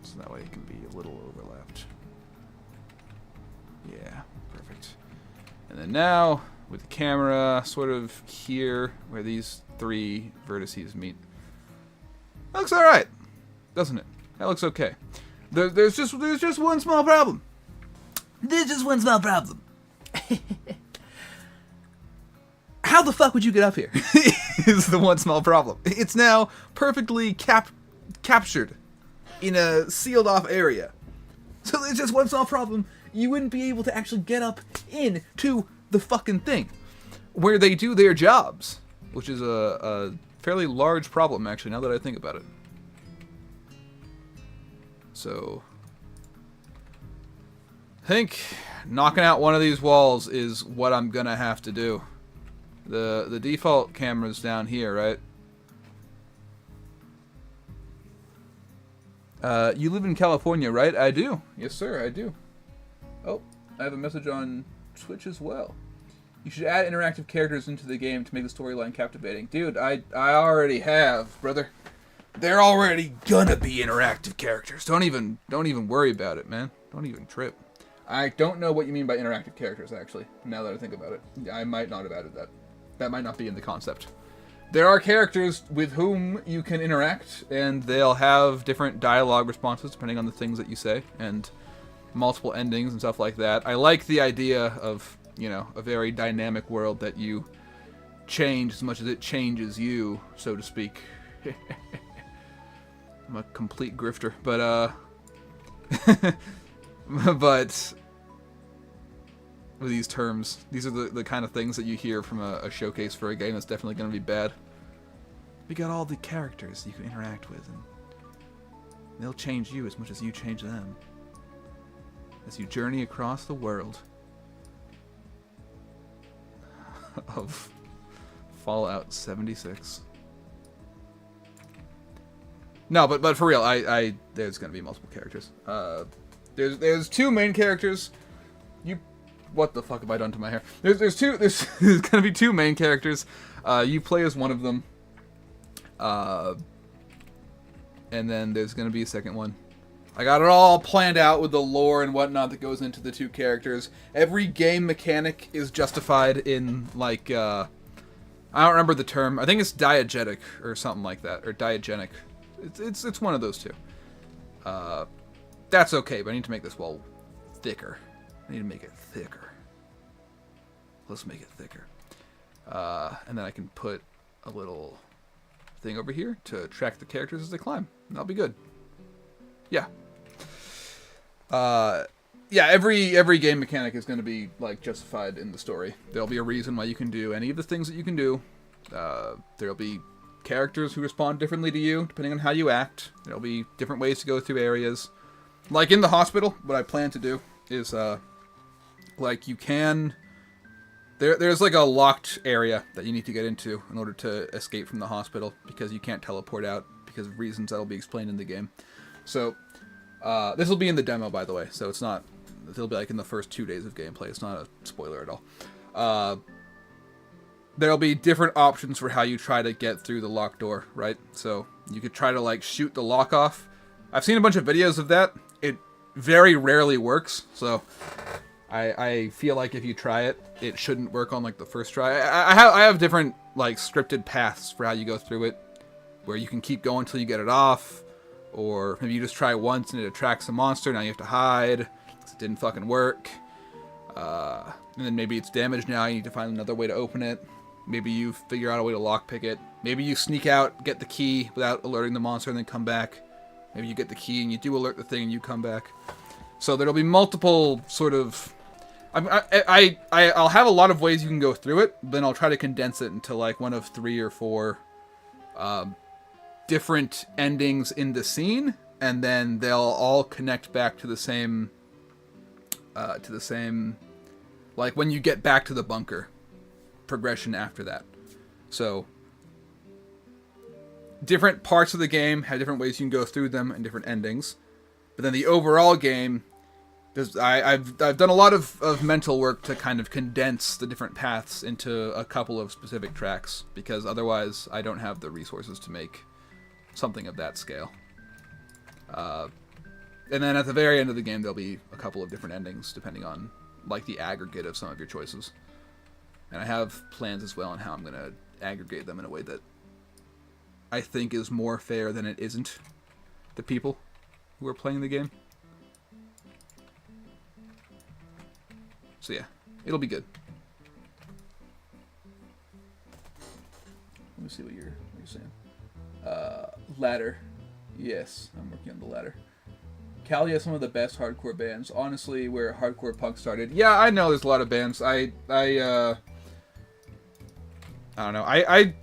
So that way it can be a little overlapped. Yeah, perfect. And then now, with the camera sort of here, where these 3 vertices meet. That looks alright, doesn't it? That looks okay. There's just one small problem. There's just one small problem. How the fuck would you get up here? Is the one small problem. It's now perfectly captured in a sealed off area. So there's just one small problem. You wouldn't be able to actually get up into the fucking thing where they do their jobs, which is a fairly large problem, actually, now that I think about it. So, I think knocking out one of these walls is what I'm gonna have to do. The default camera's down here, right? You live in California, right? I do. Yes, sir, I do. Oh, I have a message on Twitch as well. You should add interactive characters into the game to make the storyline captivating. Dude, I already have, brother. They're already gonna be interactive characters. Don't even worry about it, man. Don't even trip. I don't know what you mean by interactive characters, actually, now that I think about it. I might not have added that. That might not be in the concept. There are characters with whom you can interact, and they'll have different dialogue responses depending on the things that you say, and multiple endings and stuff like that. I like the idea of, you know, a very dynamic world that you change as much as it changes you, so to speak. I'm a complete grifter, but but with these terms, these are the kind of things that you hear from a showcase for a game that's definitely going to be bad. We got all the characters you can interact with, and they'll change you as much as you change them as you journey across the world of Fallout 76. No, but for real, there's going to be multiple characters. There's 2 main characters. What the fuck have I done to my hair? There's going to be 2 main characters. You play as one of them. And then there's going to be a second one. I got it all planned out with the lore and whatnot that goes into the 2 characters. Every game mechanic is justified in, like, I don't remember the term. I think it's diegetic or something like that, or diegenic. It's one of those 2. That's okay, but I need to make this wall thicker. I need to make it thicker. Let's make it thicker. And then I can put a little thing over here to track the characters as they climb. That'll be good. Yeah. Yeah, every game mechanic is going to be, like, justified in the story. There'll be a reason why you can do any of the things that you can do. There'll be characters who respond differently to you, depending on how you act. There'll be different ways to go through areas. Like in the hospital, what I plan to do is, like, you can... There's like a locked area that you need to get into in order to escape from the hospital, because you can't teleport out because of reasons that'll be explained in the game. So, this will be in the demo, by the way, so it's not... It'll be like in the first 2 days of gameplay. It's not a spoiler at all. There'll be different options for how you try to get through the locked door, right? So, you could try to, like, shoot the lock off. I've seen a bunch of videos of that. It very rarely works, so... I feel like if you try it, it shouldn't work on, like, the first try. I have different, like, scripted paths for how you go through it, where you can keep going until you get it off, or maybe you just try once and it attracts a monster, now you have to hide, because it didn't fucking work. And then maybe it's damaged now, you need to find another way to open it. Maybe you figure out a way to lockpick it. Maybe you sneak out, get the key without alerting the monster, and then come back. Maybe you get the key and you do alert the thing and you come back. So there'll be multiple sort of... I'll have a lot of ways you can go through it, then I'll try to condense it into, like, one of 3 or 4 different endings in the scene, and then they'll all connect back to the same, like, when you get back to the bunker, progression after that. So, different parts of the game have different ways you can go through them and different endings, but then the overall game I've done a lot of mental work to kind of condense the different paths into a couple of specific tracks, because otherwise I don't have the resources to make something of that scale. And then at the very end of the game, there'll be a couple of different endings, depending on like the aggregate of some of your choices. And I have plans as well on how I'm going to aggregate them in a way that I think is more fair than it isn't to people who are playing the game. So yeah, it'll be good. Let me see what you're saying. Ladder. Yes, I'm working on the ladder. Cali has some of the best hardcore bands. Honestly, where hardcore punk started. Yeah, I know there's a lot of bands. I don't know. I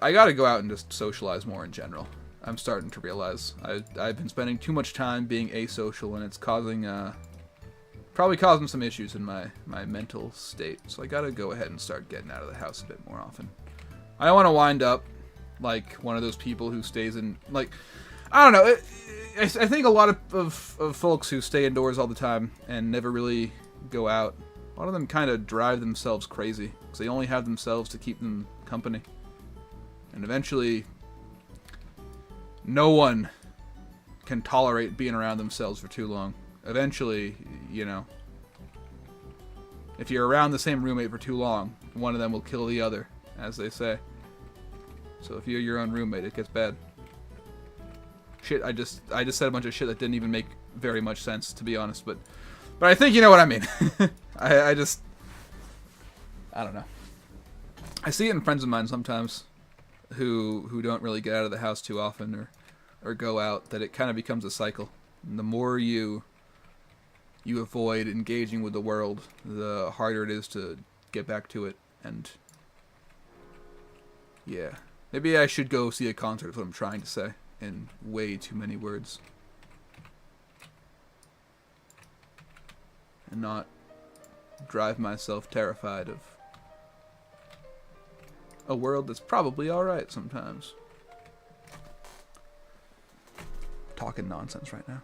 gotta go out and just socialize more in general. I'm starting to realize I've been spending too much time being asocial, and it's causing probably causing some issues in my mental state. So I gotta go ahead and start getting out of the house a bit more often. I don't want to wind up like one of those people who stays in, like, I don't know. I think a lot of folks who stay indoors all the time and never really go out, a lot of them kind of drive themselves crazy because they only have themselves to keep them company. And eventually, no one can tolerate being around themselves for too long. Eventually, you know, if you're around the same roommate for too long, one of them will kill the other, as they say. So if you're your own roommate, it gets bad. Shit, I just said a bunch of shit that didn't even make very much sense, to be honest, but I think you know what I mean. I don't know. I see it in friends of mine sometimes who don't really get out of the house too often or go out, that it kind of becomes a cycle. And the more you avoid engaging with the world, the harder it is to get back to it. And yeah, maybe I should go see a concert, is what I'm trying to say, in way too many words. And not drive myself terrified of a world that's probably alright sometimes. Talking nonsense right now.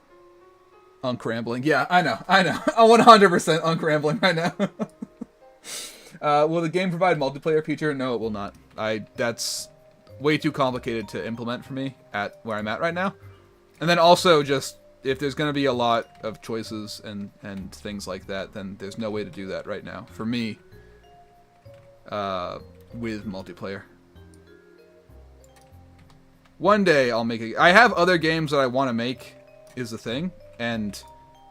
Unc-rambling. Yeah, I know. I'm 100% unc-rambling right now. Will the game provide multiplayer feature? No, it will not. That's way too complicated to implement for me at where I'm at right now. And then also just, if there's going to be a lot of choices and things like that, then there's no way to do that right now. For me, with multiplayer. One day I'll make I have other games that I want to make, is the thing, and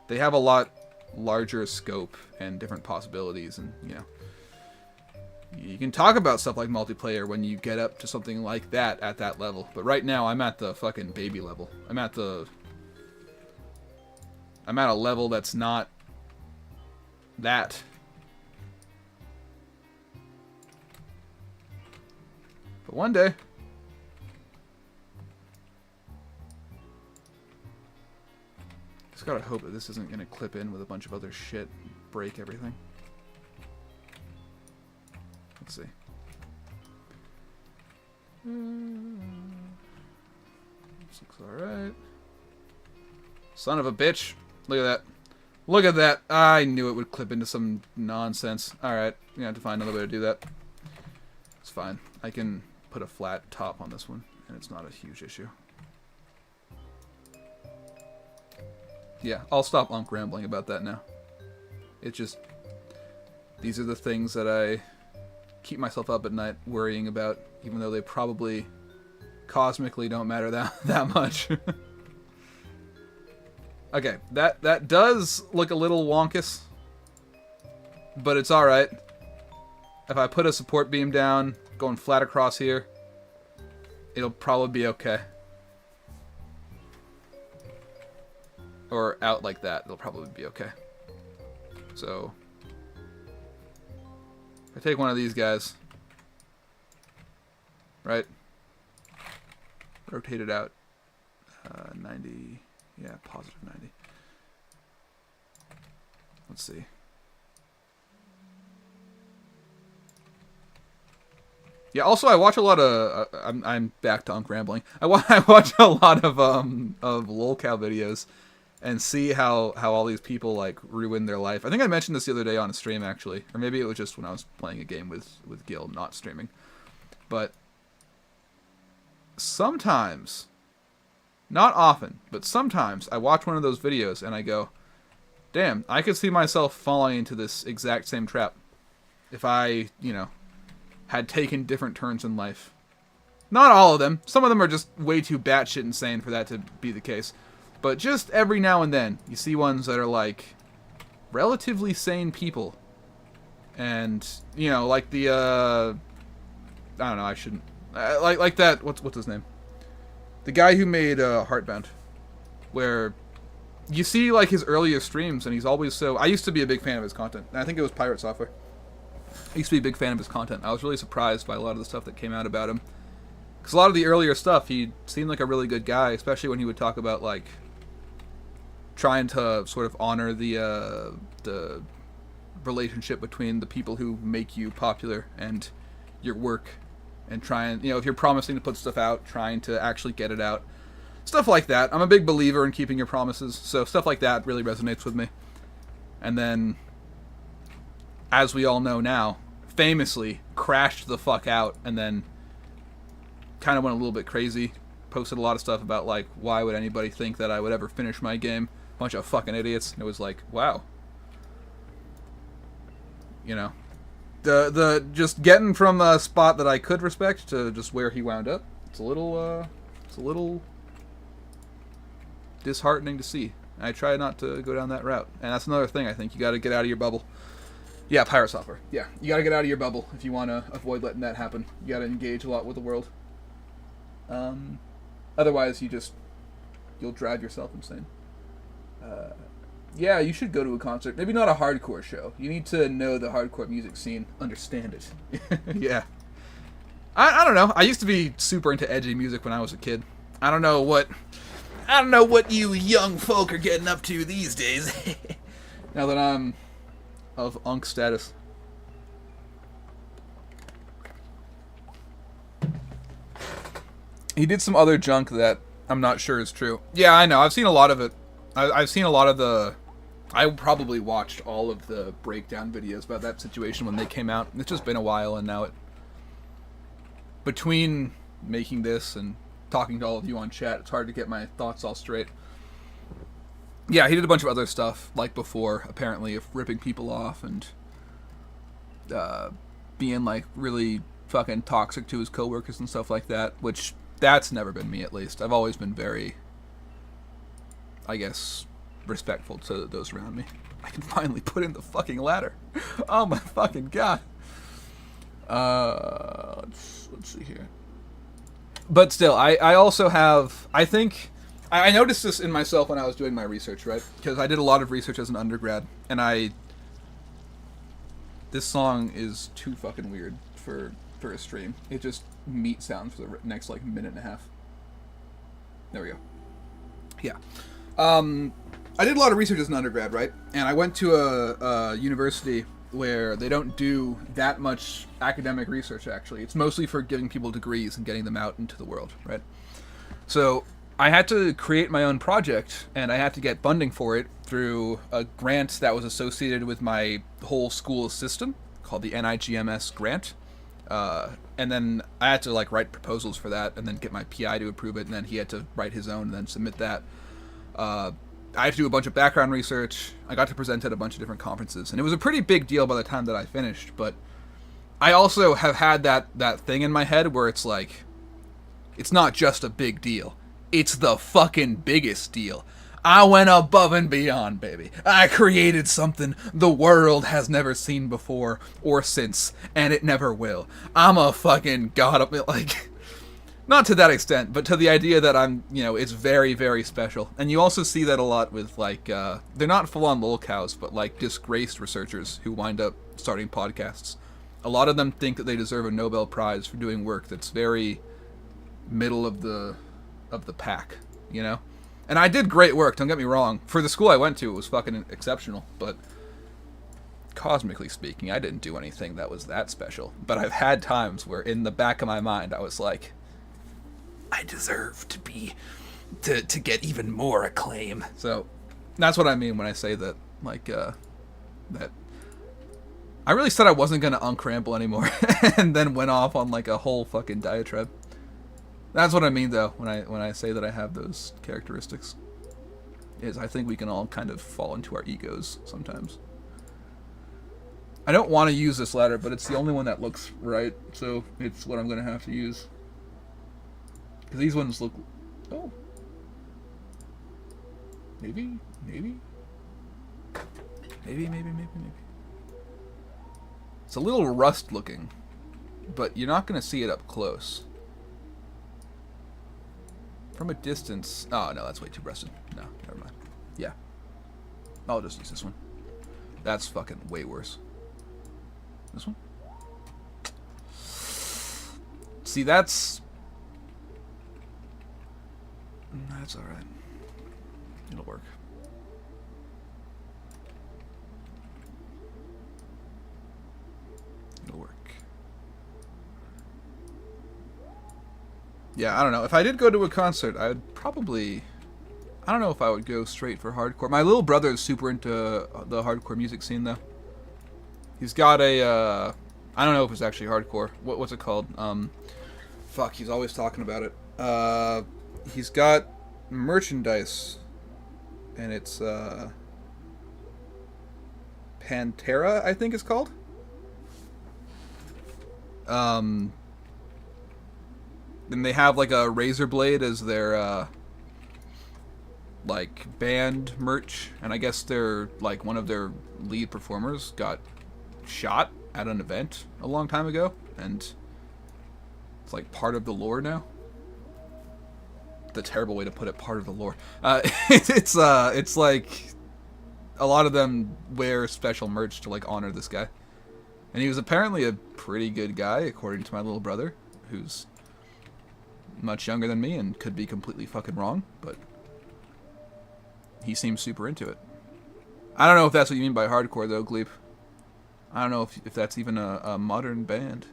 they have a lot larger scope and different possibilities, and you know, you can talk about stuff like multiplayer when you get up to something like that at that level. But right now I'm at the fucking baby level. I'm at a level that's not that. But one day, just gotta hope that this isn't gonna clip in with a bunch of other shit, break everything. Let's see. This looks alright. Son of a bitch. Look at that. Look at that. I knew it would clip into some nonsense. Alright, you have to find another way to do that. It's fine. I can put a flat top on this one, and it's not a huge issue. Yeah, I'll stop rambling about that now. It's just, these are the things that I keep myself up at night worrying about, even though they probably cosmically don't matter that much. Okay, that does look a little wonkus, but it's alright. If I put a support beam down, going flat across here, it'll probably be okay. Or out like that, it'll probably be okay. So, if I take one of these guys, right, rotate it out, 90, yeah, positive 90. Let's see. Yeah, also I watch a lot of, I'm back to rambling. I watch a lot of lolcow videos, and see how all these people like ruin their life. I think I mentioned this the other day on a stream actually, or maybe it was just when I was playing a game with Gil, not streaming. But sometimes, not often, but sometimes I watch one of those videos and I go, damn, I could see myself falling into this exact same trap if I, had taken different turns in life. Not all of them. Some of them are just way too batshit insane for that to be the case. But just every now and then, you see ones that are like relatively sane people. And, like the, I don't know, I shouldn't. Like that, what's his name? The guy who made Heartbound. Where you see like his earlier streams and he's always so... I used to be a big fan of his content. And I think it was Pirate Software. I used to be a big fan of his content. I was really surprised by a lot of the stuff that came out about him. Because a lot of the earlier stuff, he seemed like a really good guy, especially when he would talk about like trying to sort of honor the relationship between the people who make you popular and your work, and trying, if you're promising to put stuff out, trying to actually get it out. Stuff like that. I'm a big believer in keeping your promises, so stuff like that really resonates with me. And then, as we all know now, famously crashed the fuck out and then kind of went a little bit crazy. Posted a lot of stuff about like, why would anybody think that I would ever finish my game? Bunch of fucking idiots. And it was like, wow. The just getting from a spot that I could respect to just where he wound up. It's a little disheartening to see. I try not to go down that route. And that's another thing, I think. You got to get out of your bubble. Yeah, Pirate Software. Yeah, you got to get out of your bubble if you want to avoid letting that happen. You got to engage a lot with the world. Otherwise, you'll drive yourself insane. Yeah, you should go to a concert. Maybe not a hardcore show. You need to know the hardcore music scene, understand it. Yeah. I don't know. I used to be super into edgy music when I was a kid. I don't know what you young folk are getting up to these days. Now that I'm of unk status. He did some other junk that I'm not sure is true. Yeah, I know. I've seen a lot of it. I've seen a lot of the... I probably watched all of the breakdown videos about that situation when they came out. It's just been a while, and now between making this and talking to all of you on chat, it's hard to get my thoughts all straight. Yeah, he did a bunch of other stuff, like before, apparently, of ripping people off and being, like, really fucking toxic to his coworkers and stuff like that, which that's never been me, at least. I've always been very, I guess, respectful to those around me. I can finally put in the fucking ladder. Oh my fucking god. Let's see here. But still, I also have, I think, I noticed this in myself when I was doing my research, right? Because I did a lot of research as an undergrad, and this song is too fucking weird for a stream. It just meat sounds for the next, like, minute and a half. There we go. Yeah. I did a lot of research as an undergrad, right? And I went to a university where they don't do that much academic research, actually. It's mostly for giving people degrees and getting them out into the world, right? So I had to create my own project, and I had to get funding for it through a grant that was associated with my whole school system, called the NIGMS grant. And then I had to, like, write proposals for that, and then get my PI to approve it, and then he had to write his own and then submit that. I had to do a bunch of background research. I got to present at a bunch of different conferences, and it was a pretty big deal by the time that I finished, but I also have had that thing in my head where it's like, it's not just a big deal. It's the fucking biggest deal. I went above and beyond, baby. I created something the world has never seen before or since, and it never will. I'm a fucking god, like... Not to that extent, but to the idea that I'm, it's very, very special. And you also see that a lot with, like, they're not full-on lolcows, but, like, disgraced researchers who wind up starting podcasts. A lot of them think that they deserve a Nobel Prize for doing work that's very middle of the pack, And I did great work, don't get me wrong. For the school I went to, it was fucking exceptional, but cosmically speaking, I didn't do anything that was that special. But I've had times where in the back of my mind, I was like, I deserve to get even more acclaim. So, That's what I mean when I say that, like, that. I really said I wasn't gonna uncrample anymore, and then went off on like a whole fucking diatribe. That's what I mean, though, when I say that I have those characteristics. Is I think we can all kind of fall into our egos sometimes. I don't want to use this ladder, but it's the only one that looks right, so it's what I'm gonna have to use. Because these ones look... Oh. Maybe. It's a little rust looking, but you're not going to see it up close. From a distance... Oh, no, that's way too rusted. No, never mind. Yeah. I'll just use this one. That's fucking way worse. This one? See, that's alright. It'll work. It'll work. Yeah, I don't know. If I did go to a concert, I'd probably... I don't know if I would go straight for hardcore. My little brother is super into the hardcore music scene, though. He's got a... I don't know if it's actually hardcore. What's it called? Fuck, he's always talking about it. He's got merchandise, and it's Pantera, I think it's called. And they have like a razor blade as their like band merch, and I guess they're like one of their lead performers got shot at an event a long time ago, and it's like part of the lore now. The terrible way to put it, part of the lore. It's like a lot of them wear special merch to like honor this guy, and he was apparently a pretty good guy according to my little brother, who's much younger than me and could be completely fucking wrong, but he seems super into it. I don't know if that's what you mean by hardcore though, Gleep. I don't know if that's even a modern band.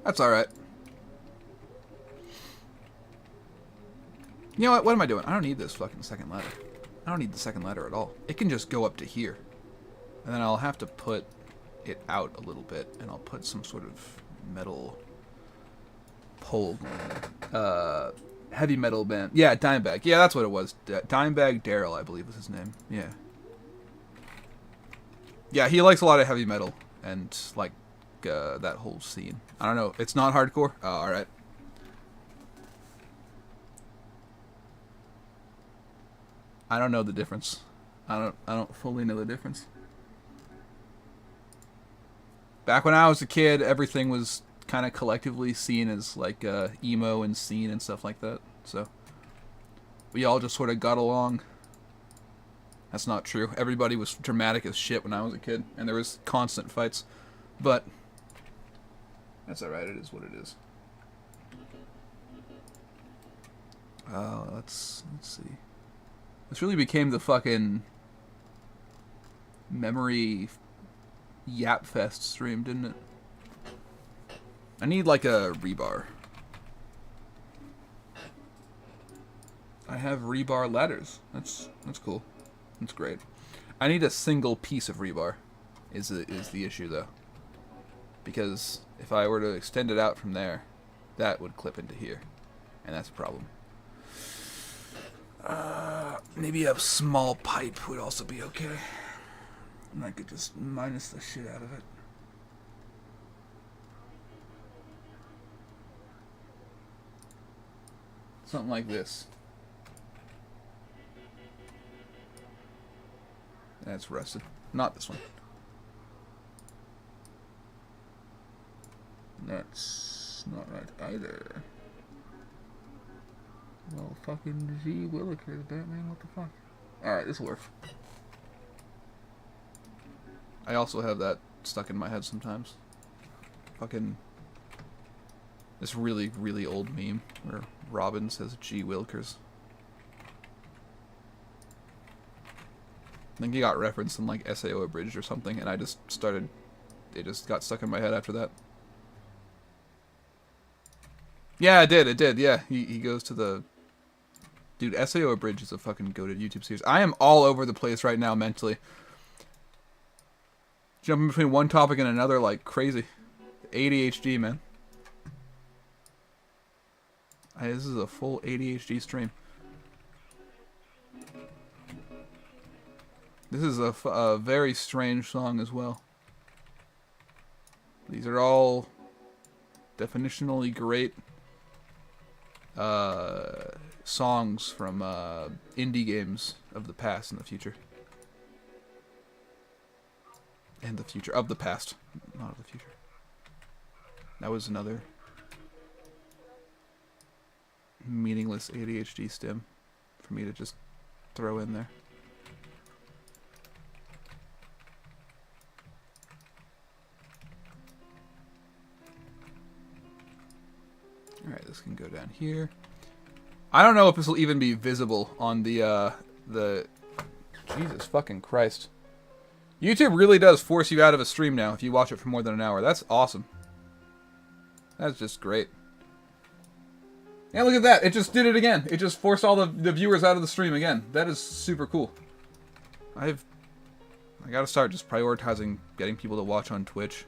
That's alright. You know what? What am I doing? I don't need this fucking second ladder. I don't need the second ladder at all. It can just go up to here. And then I'll have to put it out a little bit, and I'll put some sort of metal pole. Heavy metal band. Yeah, Dimebag. Yeah, that's what it was. Dimebag Daryl, I believe was his name. Yeah. Yeah, he likes a lot of heavy metal, and like that whole scene. I don't know. It's not hardcore? Oh, alright. I don't know the difference. I don't fully know the difference. Back when I was a kid, everything was kind of collectively seen as like emo and scene and stuff like that. So we all just sort of got along. That's not true. Everybody was dramatic as shit when I was a kid, and there was constant fights. But that's alright. It is what it is. Let's see. This really became the fucking memory Yap Fest stream, didn't it? I need like a rebar. I have rebar ladders. That's cool. That's great. I need a single piece of rebar. Is the issue though? Because if I were to extend it out from there, that would clip into here, and that's a problem. Maybe a small pipe would also be okay. And I could just minus the shit out of it. Something like this. That's rusted. Not this one. That's not right either. Well, fucking G. Willikers, Batman, what the fuck? Alright, this will work. I also have that stuck in my head sometimes. Fucking... this really, really old meme where Robin says G. Willikers. I think he got referenced in like SAO Abridged or something, and I just started. It just got stuck in my head after that. Yeah, it did. Yeah, he goes to the. Dude, SAO Abridged is a fucking goated YouTube series. I am all over the place right now mentally. Jumping between one topic and another like crazy. ADHD, man. This is a full ADHD stream. This is a very strange song as well. These are all definitionally great songs from indie games of the past and the future. And the future of the past, not of the future. That was another meaningless ADHD stim for me to just throw in there. Alright, this can go down here. I don't know if this will even be visible on the Jesus fucking Christ. YouTube really does force you out of a stream now if you watch it for more than an hour. That's awesome. That's just great. Yeah, look at that. It just did it again. It just forced all the viewers out of the stream again. That is super cool. I gotta start just prioritizing getting people to watch on Twitch.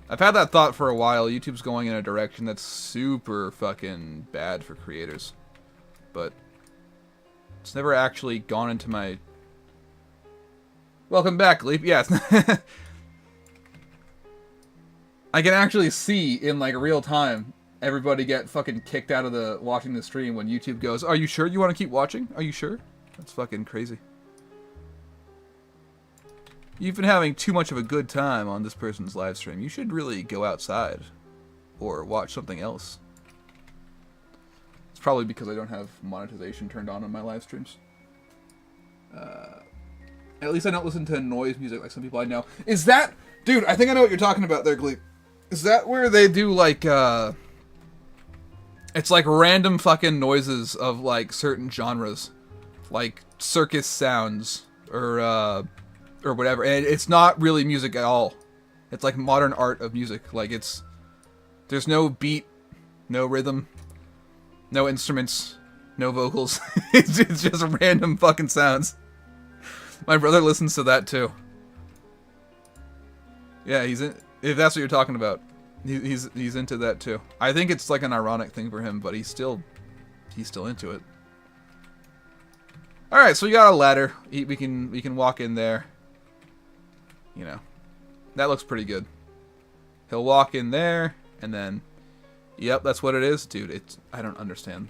I've had that thought for a while. YouTube's going in a direction that's super fucking bad for creators. But it's never actually gone into my... Welcome back, Leap. Yeah, I can actually see in like real time everybody get fucking kicked out of the watching the stream when YouTube goes, "Are you sure you want to keep watching? Are you sure?" That's fucking crazy. You've been having too much of a good time on this person's live stream. You should really go outside or watch something else. It's probably because I don't have monetization turned on my live streams. At least I don't listen to noise music like some people I know. Is that... Dude, I think I know what you're talking about there, Gleep. Is that where they do, like, it's like random fucking noises of, like, certain genres. Like, circus sounds, or whatever. And it's not really music at all. It's like modern art of music. Like, it's... There's no beat, no rhythm, no instruments, no vocals. It's just random fucking sounds. My brother listens to that too. Yeah, he's in, if that's what you're talking about. He's into that too. I think it's like an ironic thing for him, but he's still into it. All right, so we got a ladder. We can walk in there. You know, that looks pretty good. He'll walk in there, and then, yep, that's what it is, dude. It's I don't understand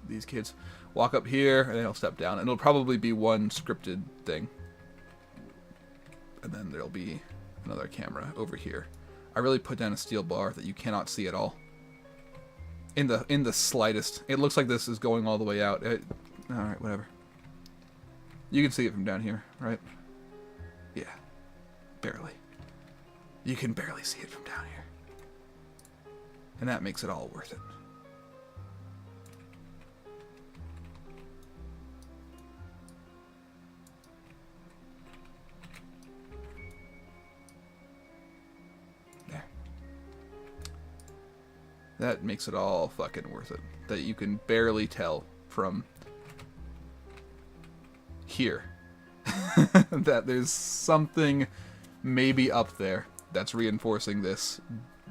these kids. Walk up here, and then he'll step down, and it'll probably be one scripted thing. And then there'll be another camera over here. I really put down a steel bar that you cannot see at all. In the slightest. It looks like this is going all the way out. Alright, whatever. You can see it from down here, right? Yeah. Barely. You can barely see it from down here. And that makes it all worth it. That makes it all fucking worth it. That you can barely tell from here that there's something maybe up there that's reinforcing this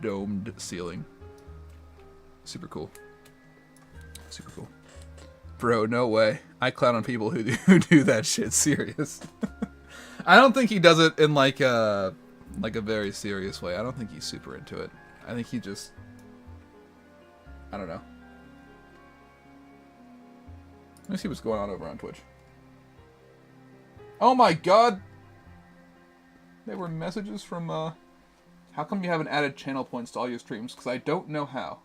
domed ceiling. Super cool. Super cool. Bro, no way. I clown on people who do that shit serious. I don't think he does it in like a very serious way. I don't think he's super into it. I think he just... I don't know. Let me see what's going on over on Twitch. Oh my god! There were messages from, how come you haven't added channel points to all your streams? Because I don't know how.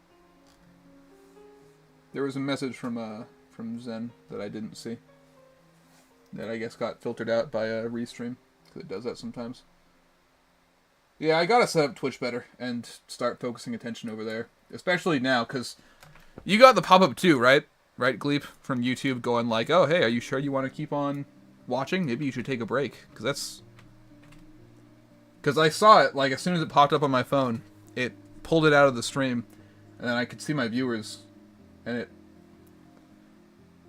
There was a message from Zen that I didn't see. That I guess got filtered out by a restream. Because it does that sometimes. Yeah, I gotta set up Twitch better and start focusing attention over there. Especially now, because you got the pop-up too, right? Right, Gleep, from YouTube going like, oh, hey, are you sure you want to keep on watching, maybe you should take a break. Because I saw it, like, as soon as it popped up on my phone, it pulled it out of the stream, and then I could see my viewers, and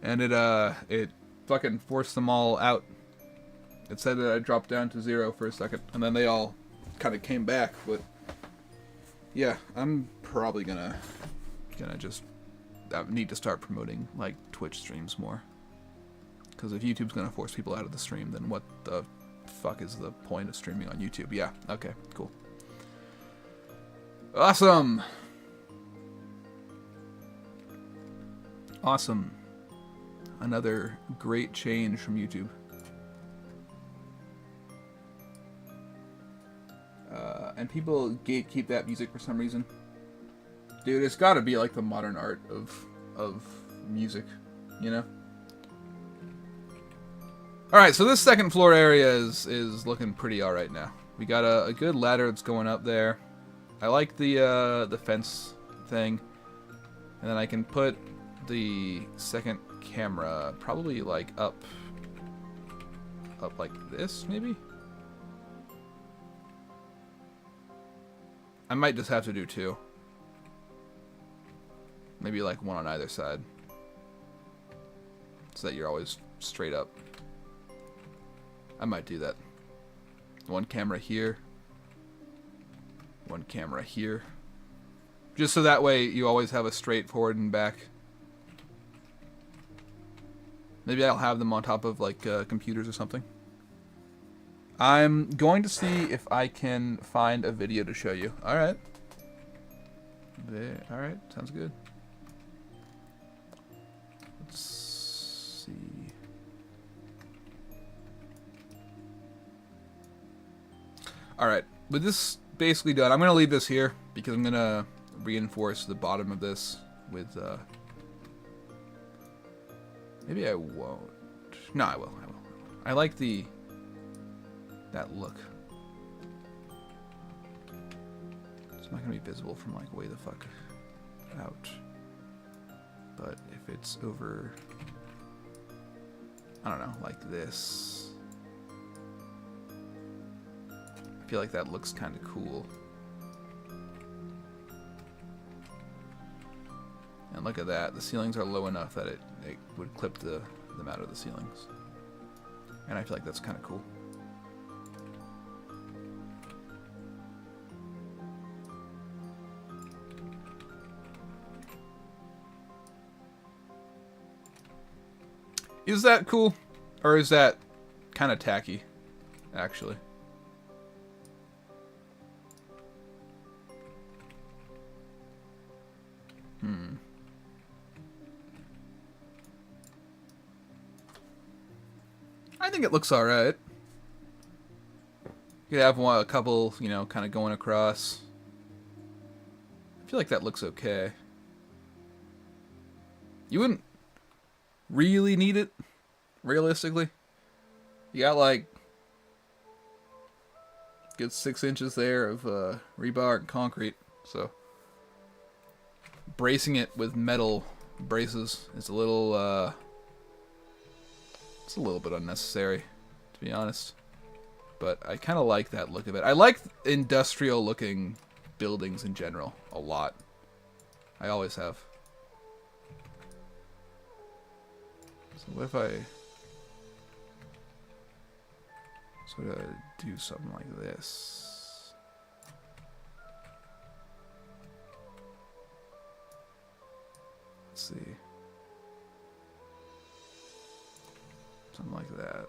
it fucking forced them all out. It said that I dropped down to 0 for a second, and then they all kind of came back, but yeah, I'm probably gonna just need to start promoting, like, Twitch streams more. Because if YouTube's gonna force people out of the stream, then what the fuck is the point of streaming on YouTube? Yeah, okay, cool. Awesome! Awesome. Another great change from YouTube. And people gatekeep that music for some reason. Dude, it's gotta be like the modern art of music, you know? Alright, so this second floor area is looking pretty alright now. We got a good ladder that's going up there. I like the fence thing. And then I can put the second camera probably like up like this, maybe? I might just have to do 2. Maybe like 1 on either side. So that you're always straight up. I might do that. 1 camera here. 1 camera here. Just so that way you always have a straight forward and back. Maybe I'll have them on top of like computers or something. I'm going to see if I can find a video to show you. Alright. Alright, sounds good. Let's see. Alright, with this basically done, I'm going to leave this here because I'm going to reinforce the bottom of this with, maybe I won't. No, I will. I like that look. It's not going to be visible from, like, way the fuck out. But if it's over, I don't know, like this, I feel like that looks kind of cool. And look at that, the ceilings are low enough that it would clip them out of the ceilings. And I feel like that's kind of cool. Is that cool? Or is that kind of tacky, actually? I think it looks alright. You could have a couple, you know, kind of going across. I feel like that looks okay. You wouldn't really need it, realistically. You got like good 6 inches there of rebar and concrete, so bracing it with metal braces is a little it's a little bit unnecessary, to be honest. But I kind of like that look of it. I like industrial looking buildings in general a lot. I always have. So what if I sort of do something like this? Let's see. Something like that.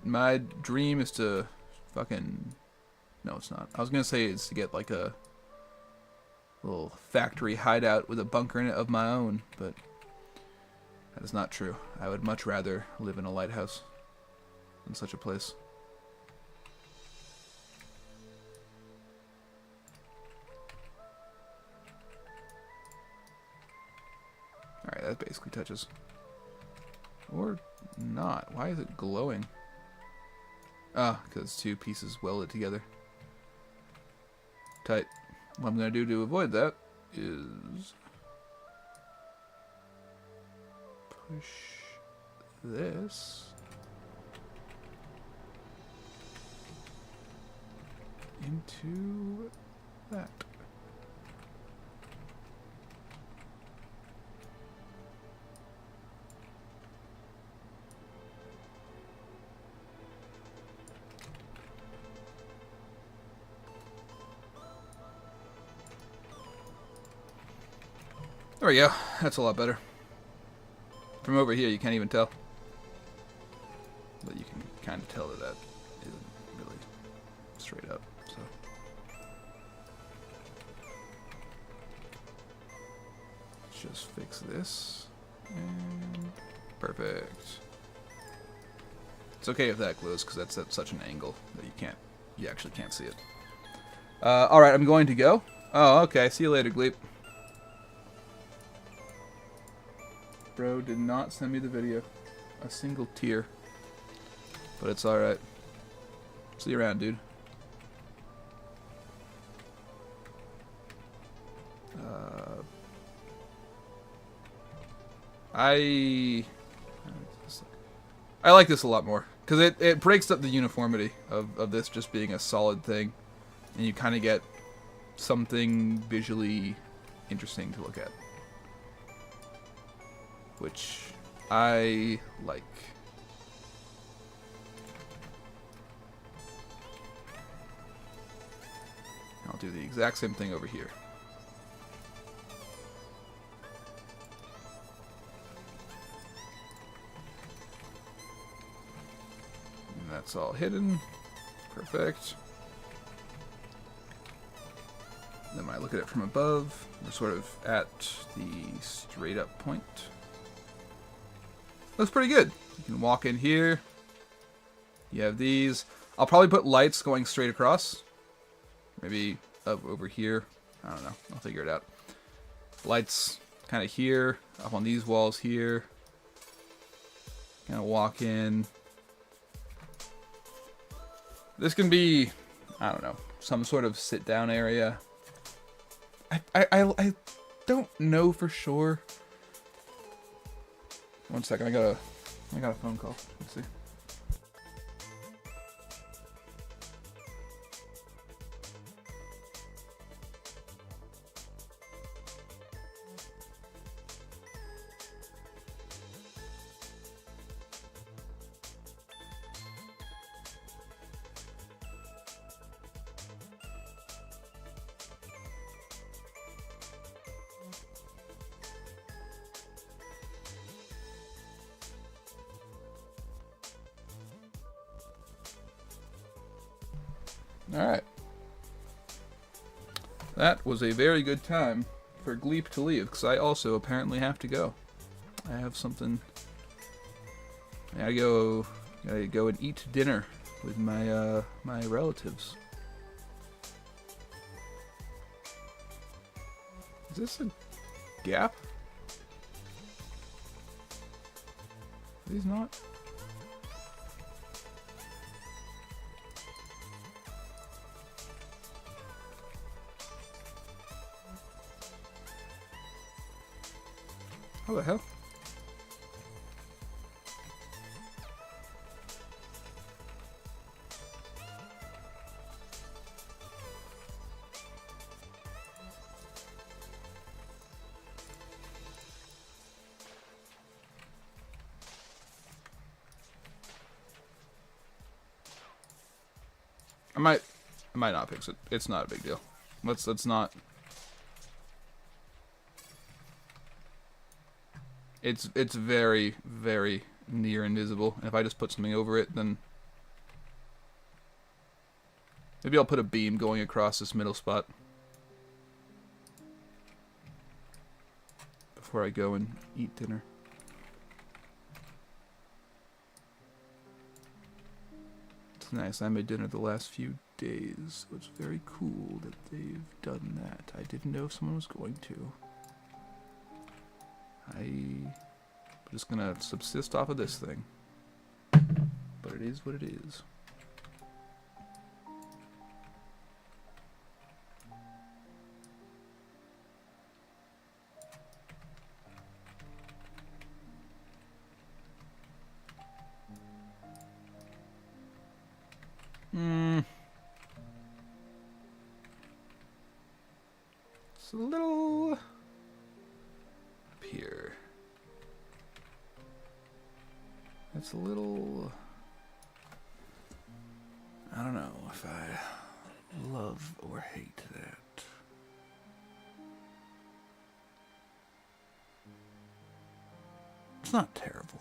My dream is to fucking... No, it's not. I was gonna say it's to get like a little factory hideout with a bunker in it of my own, but that is not true. I would much rather live in a lighthouse than such a place. Alright, that basically touches. Or not. Why is it glowing? Ah, because 2 pieces welded together. Tight. what I'm going to do to avoid that is push this into that. There we go. That's a lot better. From over here, you can't even tell. But you can kind of tell that that isn't really straight up. So let's just fix this. And perfect. It's okay if that glows, because that's at such an angle that you actually can't see it. Alright, I'm going to go. Oh, okay. See you later, Gleep. Bro did not send me the video. A single tear. But it's alright. See you around, dude. I like this a lot more. Because it breaks up the uniformity of this just being a solid thing. And you kind of get something visually interesting to look at. Which I like. I'll do the exact same thing over here. And that's all hidden. Perfect. Then when I look at it from above, we're sort of at the straight up point. Looks pretty good. You can walk in here. You have these. I'll probably put lights going straight across. Maybe up over here. I don't know. I'll figure it out. Lights kind of here. Up on these walls here. Kind of walk in. This can be, I don't know, some sort of sit down area. I don't know for sure. One second, I got a phone call. Let's see. Alright. That was a very good time for Gleep to leave, because I also apparently have to go. I have something. I gotta go and eat dinner with my my relatives. Is this a gap? Are these not? How the hell? I might not fix it. It's not a big deal. Let's not. It's very, very near invisible. And if I just put something over it, then maybe I'll put a beam going across this middle spot before I go and eat dinner. It's nice. I made dinner the last few days, so it's very cool that they've done that. I didn't know if someone was going to. I'm just gonna subsist off of this thing. But it is what it is. here. It's a little... I don't know if I love or hate that. It's not terrible.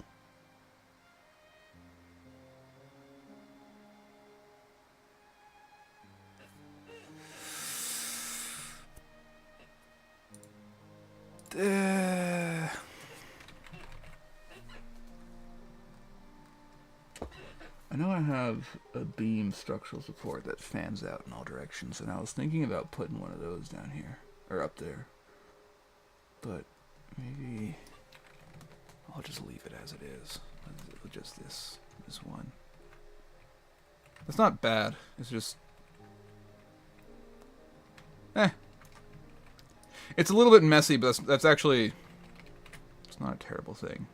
I know I have a beam structural support that fans out in all directions, and I was thinking about putting one of those down here, or up there. But maybe I'll just leave it as it is. Just this one. It's not bad. It's just... It's a little bit messy, but that's actually... It's not a terrible thing.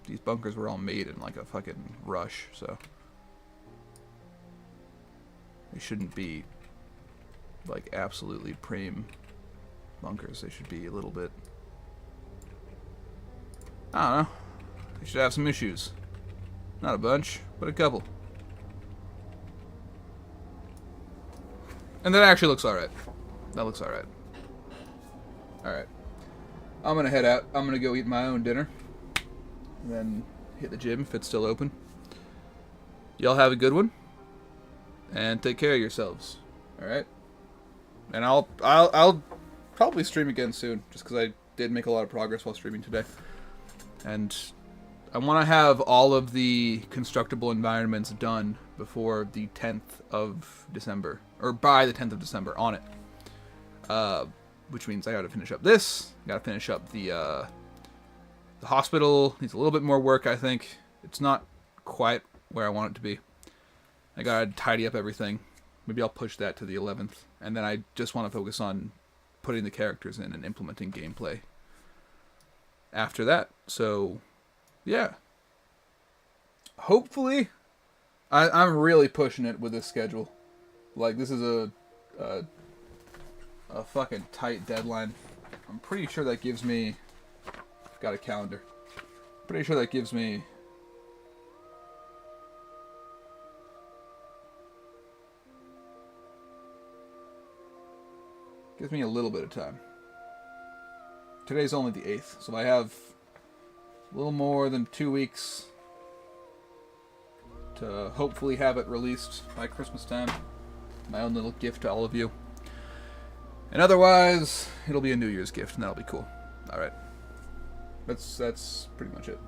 These bunkers were all made in like a fucking rush, so... They shouldn't be like absolutely prime bunkers. They should be a little bit... I don't know. They should have some issues. Not a bunch, but a couple. And that actually looks alright. That looks alright. Alright. I'm gonna head out. I'm gonna go eat my own dinner. And then hit the gym if it's still open. Y'all have a good one. And take care of yourselves. Alright? And I'll probably stream again soon. Just because I did make a lot of progress while streaming today. And I want to have all of the constructible environments done before the 10th of December. Or by the 10th of December on it. Which means I gotta finish up this. Gotta finish up the hospital. Needs a little bit more work, I think. It's not quite where I want it to be. I gotta tidy up everything. Maybe I'll push that to the 11th. And then I just want to focus on putting the characters in and implementing gameplay after that. So, yeah. Hopefully, I'm really pushing it with this schedule. Like, this is a fucking tight deadline. I'm pretty sure that gives me... Got a calendar. Pretty sure that gives me... Gives me a little bit of time. Today's only the 8th, so I have a little more than 2 weeks to hopefully have it released by Christmas time. My own little gift to all of you. And otherwise, it'll be a New Year's gift, and that'll be cool. Alright. That's pretty much it.